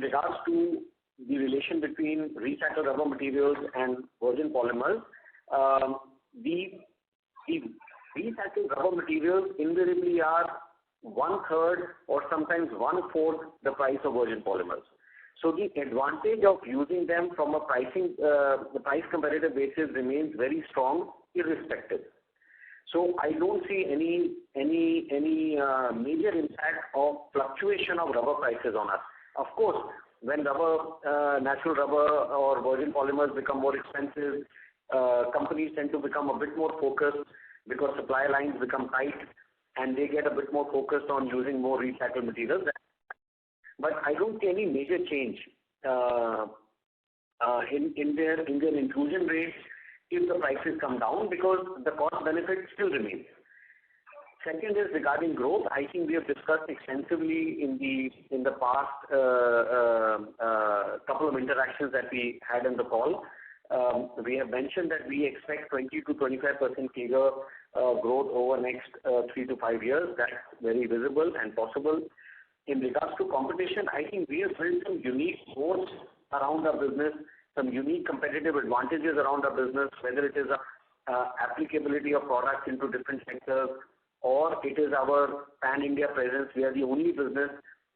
regards to the relation between recycled rubber materials and virgin polymers, the recycled rubber materials invariably are 1/3 or sometimes 1/4 the price of virgin polymers. So the advantage of using them from a the price competitive basis remains very strong, irrespective. So I don't see any major impact of fluctuation of rubber prices on us. Of course, when natural rubber or virgin polymers become more expensive, companies tend to become a bit more focused because supply lines become tight, and they get a bit more focused on using more recycled materials. But I don't see any major change in their inclusion rates if the prices come down, because the cost benefit still remains. Second is regarding growth. I think we have discussed extensively in the past couple of interactions that we had in the call. We have mentioned that we expect 20 to 25% CAGR growth over next 3 to 5 years. That's very visible and possible. In regards to competition, I think we have built some unique moats around our business, some unique competitive advantages around our business, whether it is applicability of products into different sectors, or it is our pan-India presence. We are the only business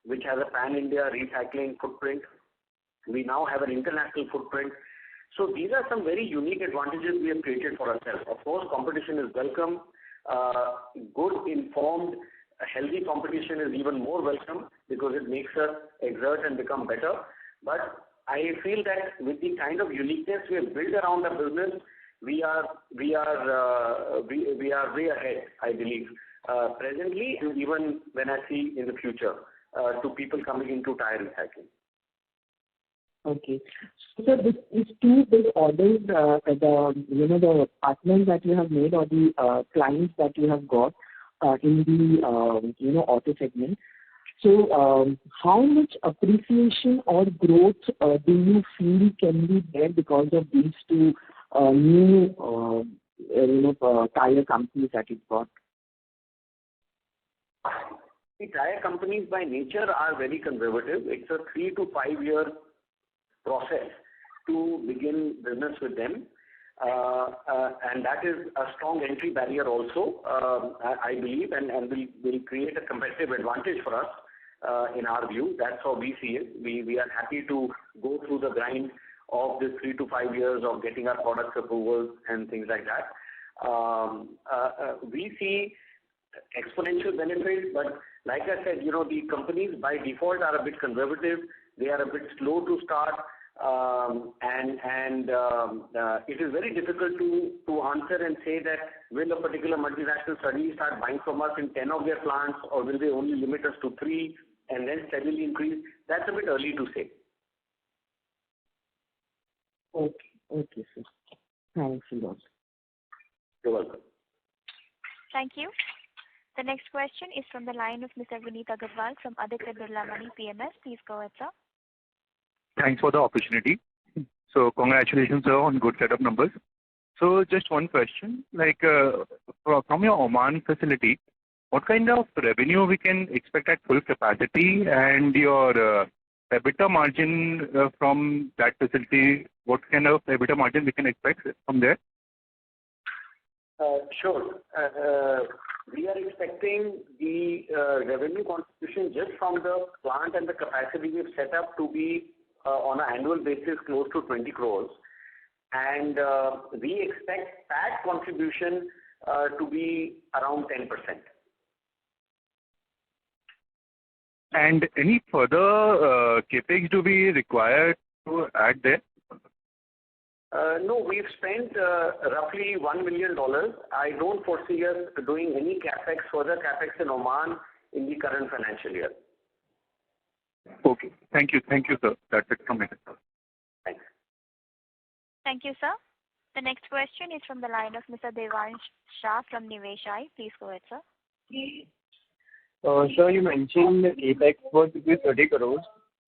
which has a pan-India recycling footprint. We now have an international footprint. So these are some very unique advantages we have created for ourselves. Of course, competition is welcome. Good, informed, healthy competition is even more welcome because it makes us exert and become better. But I feel that with the kind of uniqueness we have built around our business, we are way ahead, I believe, presently, and even when I see in the future to people coming into tire recycling. Okay. So these two big orders, the partners that you have made or the clients that you have got in the auto segment. So how much appreciation or growth do you feel can be there because of these two new tire companies that you've got? The tire companies by nature are very conservative. It's a 3 to 5 year process to begin business with them. And that is a strong entry barrier also, I believe, and will create a competitive advantage for us in our view. That's how we see it. We are happy to go through the grind of this 3 to 5 years of getting our products approvals and things like that. We see exponential benefits, but like I said, the companies by default are a bit conservative. They are a bit slow to start, and it is very difficult to answer and say that will a particular multinational suddenly start buying from us in 10 of their plants, or will they only limit us to 3 and then steadily increase. That's a bit early to say. Okay, sir. Thanks a lot. You're welcome. Thank you. The next question is from the line of Mr. Vineet Agarwal from Aditya Birla Money PMS. Please go ahead, sir. Thanks for the opportunity. So congratulations, sir, on good set of numbers. So just one question, like from your Oman facility, what kind of revenue we can expect at full capacity, and your EBITDA margin from that facility, what kind of EBITDA margin we can expect from there? Sure. We are expecting the revenue contribution just from the plant and the capacity we've set up to be on an annual basis close to 20 crores. And we expect that contribution to be around 10%. And any further capex do we require to add there? No, we've spent roughly $1 million. I don't foresee us doing any further capex in Oman in the current financial year. Okay. Thank you, sir. That's it from me. Thanks. Thank you, sir. The next question is from the line of Mr. Devansh Shah from Niveshaay. Please go ahead, sir. Sir, you mentioned capex worth to be 30 crores.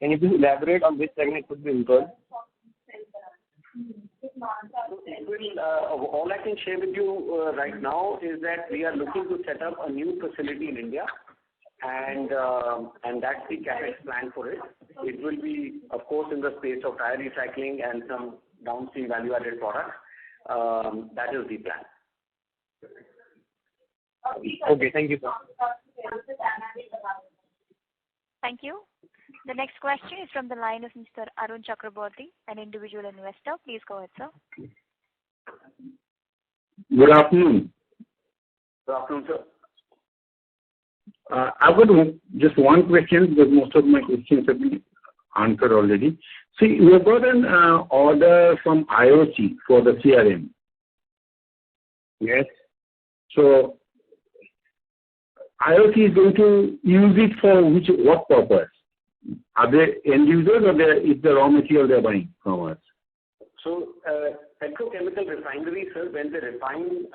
Can you please elaborate on which segment could be incurred? All I can share with you right now is that we are looking to set up a new facility in India, and that's the capex plan for it. It will be, of course, in the space of tire recycling and some downstream value-added products. That is the plan. Okay, thank you, sir. Thank you. The next question is from the line of Mr. Arun Chakraborty, an individual investor. Please go ahead, sir. Good afternoon. Good afternoon, sir. I've got just one question because most of my questions have been answered already. See, we have got an order from IOC for the CRM. Yes. So IOC is going to use it for what purpose? Are they end users, or is the raw material they're buying from us? So petrochemical refineries, sir, when they refine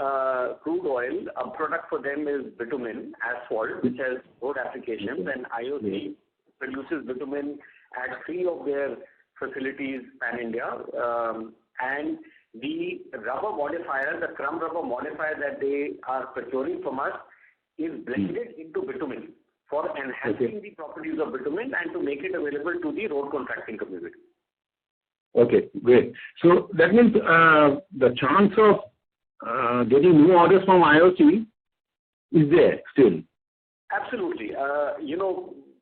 crude oil, a product for them is bitumen, asphalt, which has road applications, and IOC produces bitumen at 3 of their facilities pan-India. And the rubber modifier, the crumb rubber modifier that they are procuring from us is blended into bitumen for enhancing the properties of bitumen and to make it available to the road contracting community. Okay, great. So that means the chance of getting new orders from IOC is there still? Absolutely.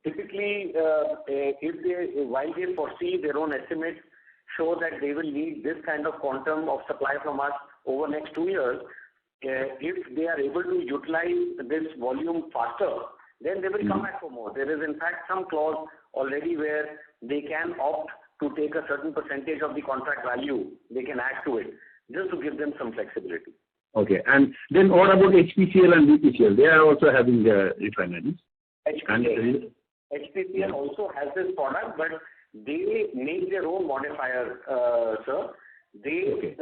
Typically, while they foresee their own estimates show that they will need this kind of quantum of supply from us over the next 2 years, if they are able to utilize this volume faster, then they will come back for more. There is, in fact, some clause already where they can opt to take a certain percentage of the contract value. They can add to it, just to give them some flexibility. Okay. And then what about HPCL and BPCL? They are also having their refineries. HPCL also has this product, but they make their own modifier, sir. They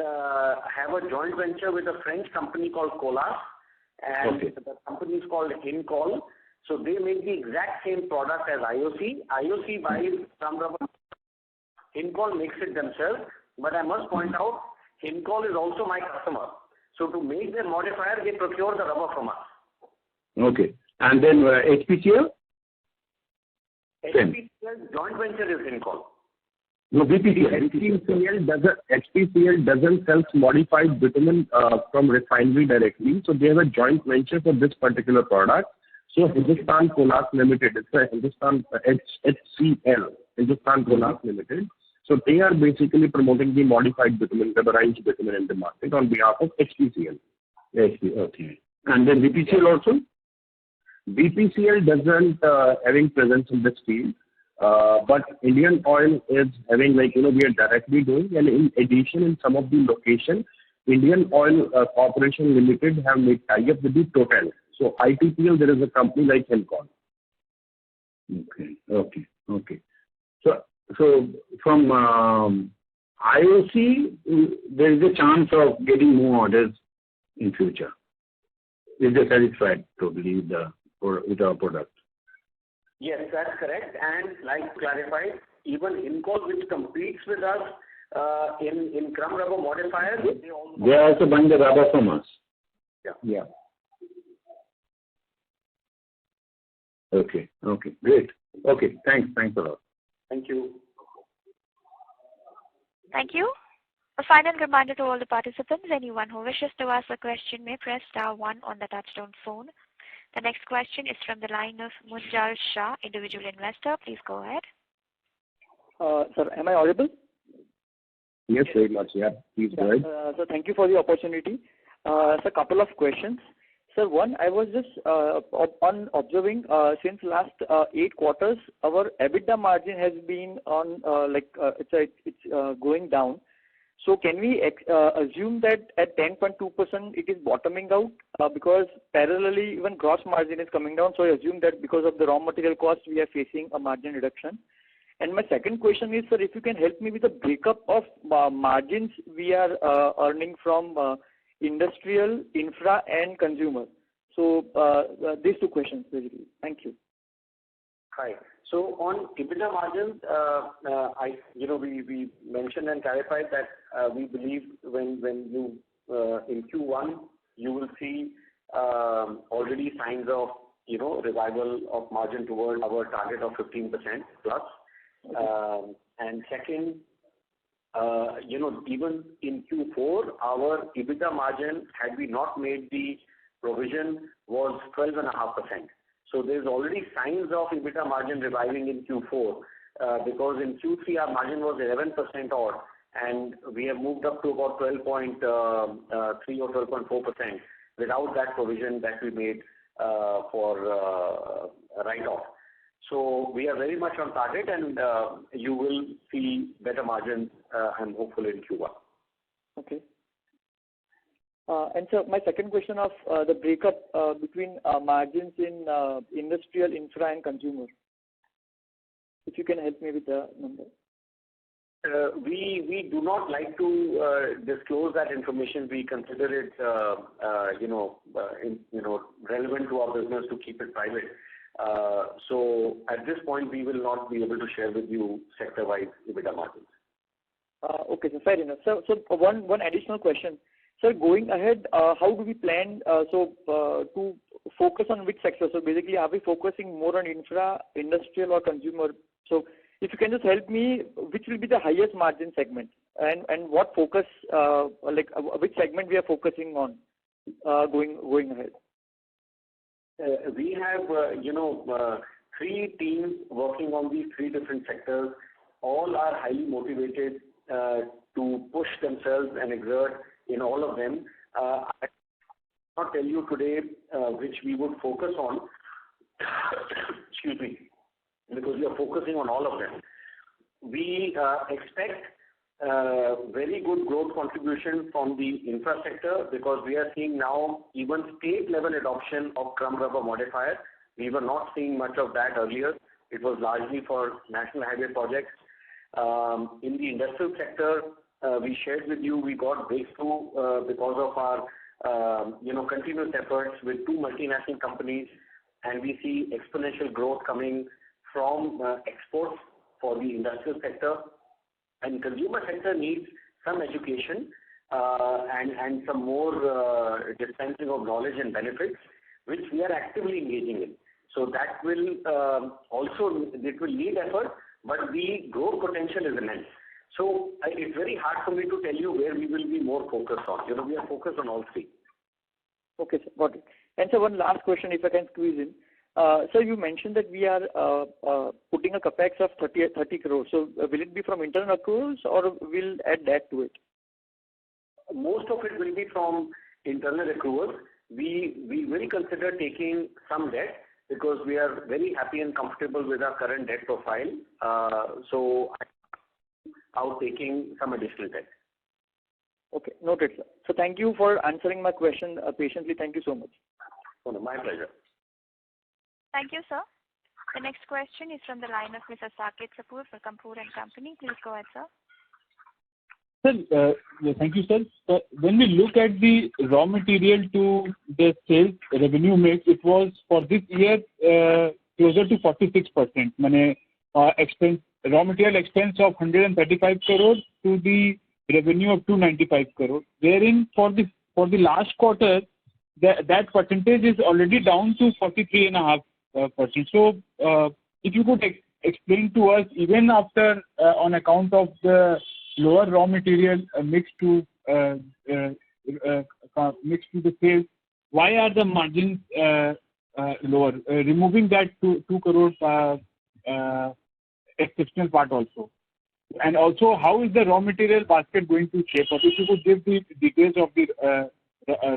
have a joint venture with a French company called Colas, and the company is called Hincol. So they make the exact same product as IOC. IOC buys some rubber. Hincol makes it themselves. But I must point out, Hincol is also my customer. So to make their modifier, they procure the rubber from us. Okay. And then HPCL? HPCL joint venture is Hincol. No, BPCL. HPCL doesn't sell modified bitumen from refinery directly. So they have a joint venture for this particular product. So Hindustan Colas Limited, it's a Hindustan HCL, Hindustan Colas Limited. So they are basically promoting the modified bitumen, rubberized bitumen in the market on behalf of HPCL. Okay. And then BPCL also? BPCL doesn't having presence in this field, but Indian Oil is having we are directly doing, and in addition, in some of the locations, Indian Oil Corporation Limited have made tie-up with the Total. So ITPL, there is a company like Hincol. Okay. So from IOC, there is a chance of getting more orders in future. Is they satisfied totally with our product? Yes, that's correct. And like clarified, even Hincol, which competes with us In Crumb Rubber Modifiers, they are also buying the rubber from us. Yeah. Okay. Great. Okay. Thanks a lot. Thank you. Thank you. A final reminder to all the participants, anyone who wishes to ask a question may press star 1 on the touchtone phone. The next question is from the line of Munjal Shah, individual investor. Please go ahead. Sir, am I audible? Yes, very much. Yeah. Please go ahead. So thank you for the opportunity. So a couple of questions. Sir, one, I was just on observing since last 8 quarters, our EBITDA margin has been on it's going down. So can we assume that at 10.2% it is bottoming out because parallelly even gross margin is coming down. So I assume that because of the raw material cost we are facing a margin reduction. And my second question is, sir, if you can help me with the breakup of margins we are earning from industrial, infra, and consumer. So these 2 questions basically. Thank you. Hi. So on EBITDA margins, we mentioned and clarified that we believe when you in Q1 you will see already signs of revival of margin towards our target of 15% plus. And second, even in Q4, our EBITDA margin, had we not made the provision, was 12.5%. So there's already signs of EBITDA margin reviving in Q4 because in Q3 our margin was 11% odd, and we have moved up to about 12.3 or 12.4% without that provision that we made for write-off. So we are very much on target, and you will see better margins, I'm hopeful, in Q1. Okay. And so my second question of the breakup between margins in industrial, infra, and consumer. If you can help me with the number. We do not like to disclose that information. We consider it, relevant to our business to keep it private. So at this point, we will not be able to share with you sector-wise EBITDA margins. Okay, so fair enough. So one additional question. Sir, going ahead, how do we plan to focus on which sector? So basically, are we focusing more on infra, industrial, or consumer? So if you can just help me, which will be the highest margin segment, and what focus, which segment we are focusing on going ahead? We have, 3 teams working on these 3 different sectors. All are highly motivated to push themselves and exert in all of them. I cannot tell you today which we would focus on, excuse me, because we are focusing on all of them. We expect very good growth contribution from the infra sector because we are seeing now even state-level adoption of Crumb Rubber Modifier. We were not seeing much of that earlier. It was largely for national highway projects. In the industrial sector, we shared with you, we got breakthrough because of our continuous efforts with 2 multinational companies, and we see exponential growth coming from exports for the industrial sector. And consumer sector needs some education and some more dispensing of knowledge and benefits, which we are actively engaging in. So that will it will need effort, but the growth potential is immense. So it's very hard for me to tell you where we will be more focused on. We are focused on all 3. Okay, sir, got it. And so one last question, if I can squeeze in. Sir, you mentioned that we are putting a capex of 30 crores. So will it be from internal accruals or will add that to it? Most of it will be from internal accruals. We will consider taking some debt because we are very happy and comfortable with our current debt profile. So out taking some additional debt. Okay, noted, sir. So thank you for answering my question patiently. Thank you so much. Oh, no, my pleasure. Thank you, sir. The next question is from the line of Mr. Saket Kapoor for Kapoor & Company. Please go ahead, sir. Sir, thank you, sir. When we look at the raw material to the sales revenue mix, it was for this year closer to 46%. raw material expense of 135 crore to the revenue of 295 crore, wherein for the last quarter, that percentage is already down to 43.5%. So, if you could explain to us, even after on account of the lower raw material mixed to the sales, why are the margins lower? Removing that 2 crore exceptional part also. And also, how is the raw material basket going to shape up? If you could give the details of the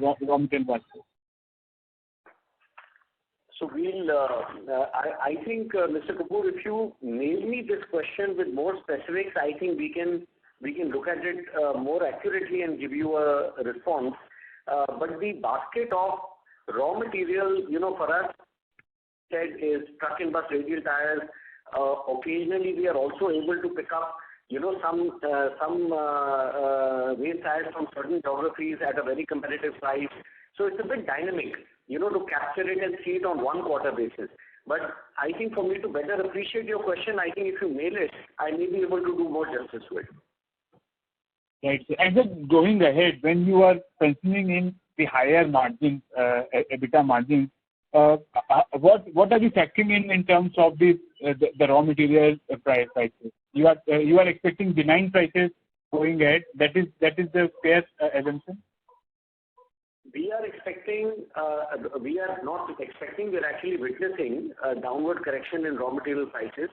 raw material basket. So I think, Mr. Kapoor, if you mail me this question with more specifics, I think we can look at it more accurately and give you a response. But the basket of raw material, for us, is truck and bus radial tires. Occasionally, we are also able to pick up, some rail tires from certain geographies at a very competitive price. So it's a bit dynamic, to capture it and see it on 1 quarter basis. But I think for me to better appreciate your question, I think if you mail it, I may be able to do more justice to it. Right. And then going ahead, when you are penciling in the higher margins, EBITDA margins, what are you factoring in terms of the raw material prices? You are expecting benign prices going ahead. That is the fair assumption. We are not expecting. We are actually witnessing a downward correction in raw material prices.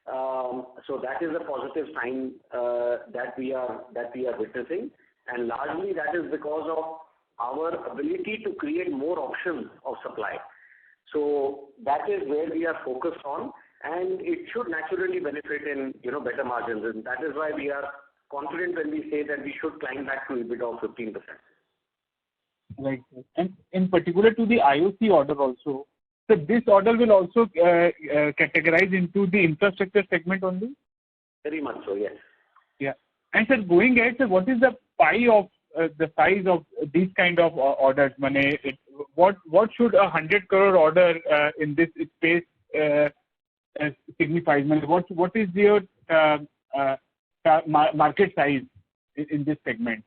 So that is a positive sign that we are witnessing, and largely that is because of our ability to create more options of supply. So that is where we are focused on, and it should naturally benefit in better margins, and that is why we are confident when we say that we should climb back to EBITDA of 15%. Right, and in particular to the IOC order also. So this order will also categorize into the infrastructure segment only? Very much so, yes. Yeah. And sir, going ahead, sir, what is the pie of the size of these kind of orders? What should a 100 crore order in this space signify? What is your market size in this segment?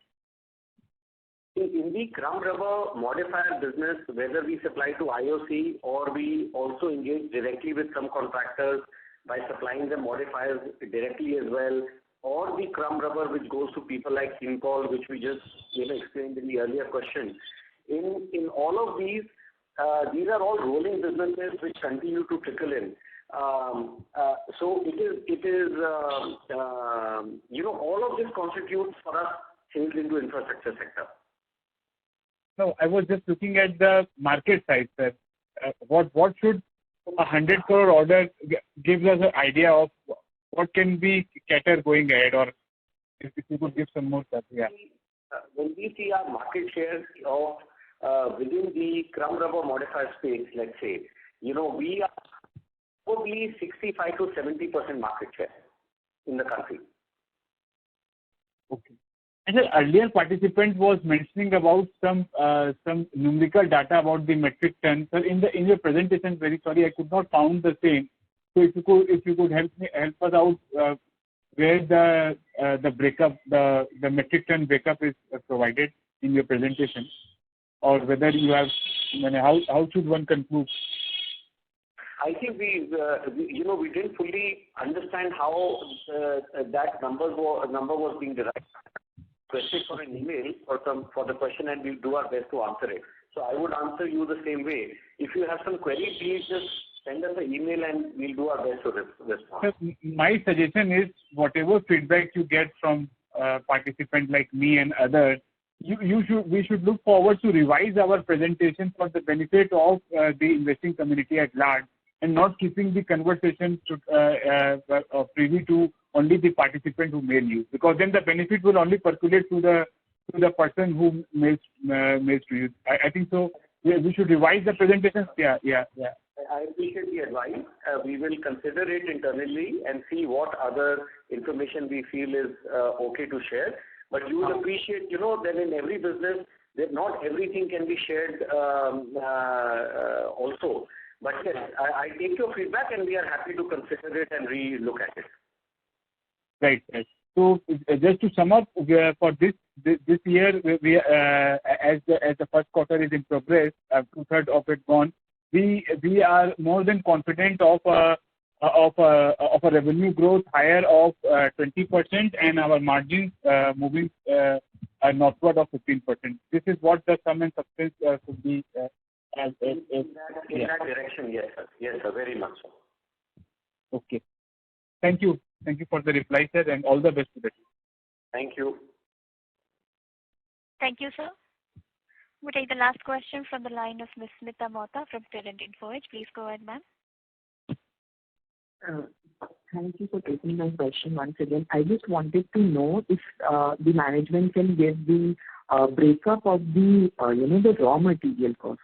In the crumb rubber modifier business, whether we supply to IOC or we also engage directly with some contractors by supplying them modifiers directly as well, or the crumb rubber which goes to people like Simpol, which we just explained in the earlier question. In all of these are all rolling businesses which continue to trickle in. So it is all of this constitutes for us sales into infrastructure sector. No, I was just looking at the market size, sir. What should a 100 crore order gives us an idea of what can be cater going ahead, or if you could give some more stuff, yeah. When we see our market share of within the crumb rubber modifier space, let's say, we are probably 65 to 70% market share in the country. Okay. And the earlier participant was mentioning about some numerical data about the metric ton. So in your presentation, very sorry, I could not found the same. So if you could help us out where the breakup, the metric ton breakup is provided in your presentation, or whether you have, how should one conclude? I think we didn't fully understand how that number was being derived. Question for an email for the question, and we'll do our best to answer it. So I would answer you the same way. If you have some query, please just send us an email and we'll do our best to respond. My suggestion is whatever feedback you get from participants like me and others, we should look forward to revise our presentation for the benefit of the investing community at large, and not keeping the conversation privy to only the participant who mail you, because then the benefit will only percolate to the person who mails to you. I think so. We should revise the presentation. Yeah. I appreciate the advice. We will consider it internally and see what other information we feel is okay to share. But you will appreciate, that in every business, that not everything can be shared also. But yes, I take your feedback and we are happy to consider it and re-look at it. Right. So just to sum up, for this year, we as the first quarter is in progress, 2/3 of it gone, we are more than confident of a revenue growth higher of 20% and our margins moving northward of 15%. This is what the sum and substance could be. In that direction, yes, sir. Yes, sir. Very much so. Okay. Thank you. Thank you for the reply, sir, and all the best to the team. Thank you. Thank you, sir. We take the last question from the line of Ms. Smita Mohta from Trident Info. Please go ahead, ma'am. Thank you for taking my question once again. I just wanted to know if the management can give the breakup of the the raw material cost.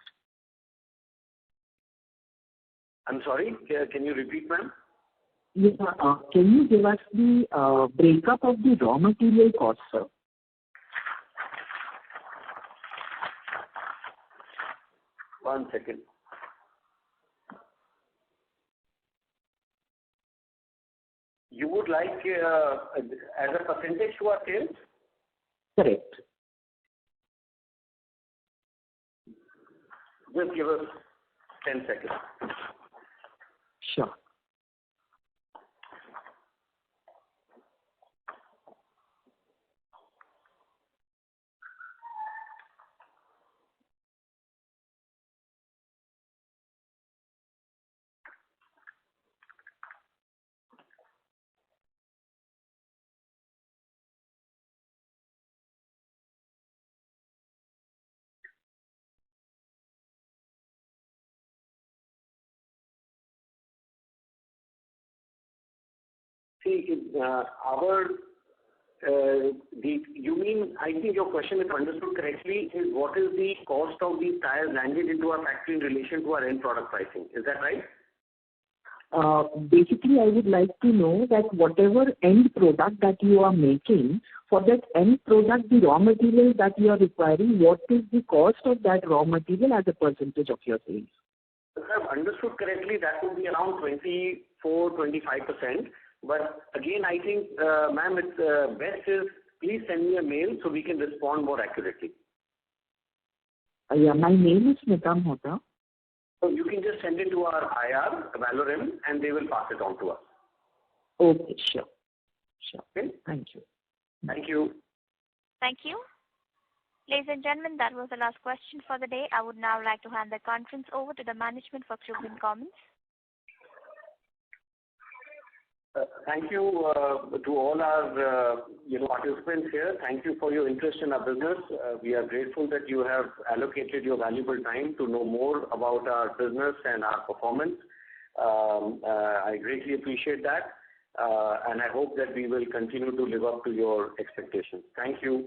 I'm sorry. Can you repeat, ma'am? Yeah. Can you give us the breakup of the raw material cost, sir? One second. You would like as a percentage to our sales? Correct. Just give us 10 seconds. Sure. See, you mean, I think your question, if understood correctly, is what is the cost of these tires landed into our factory in relation to our end product pricing. Is that right? Basically, I would like to know that whatever end product that you are making, for that end product, the raw material that you are requiring, what is the cost of that raw material as a percentage of your sales? If I've understood correctly, that would be around 24-25%. But again, I think, ma'am, it's best is please send me a mail so we can respond more accurately. Yeah, my name is Smita Mohta. So you can just send it to our IR, Valorim, and they will pass it on to us. Okay, sure. Okay? Thank you. Thank you. Thank you. Ladies and gentlemen, that was the last question for the day. I would now like to hand the conference over to the management for closing comments. Thank you to all our participants here. Thank you for your interest in our business. We are grateful that you have allocated your valuable time to know more about our business and our performance. I greatly appreciate that, and I hope that we will continue to live up to your expectations. Thank you.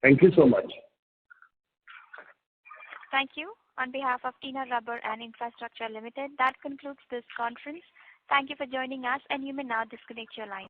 Thank you so much. Thank you. On behalf of Tina Rubber and Infrastructure Limited, that concludes this conference. Thank you for joining us, and you may now disconnect your line.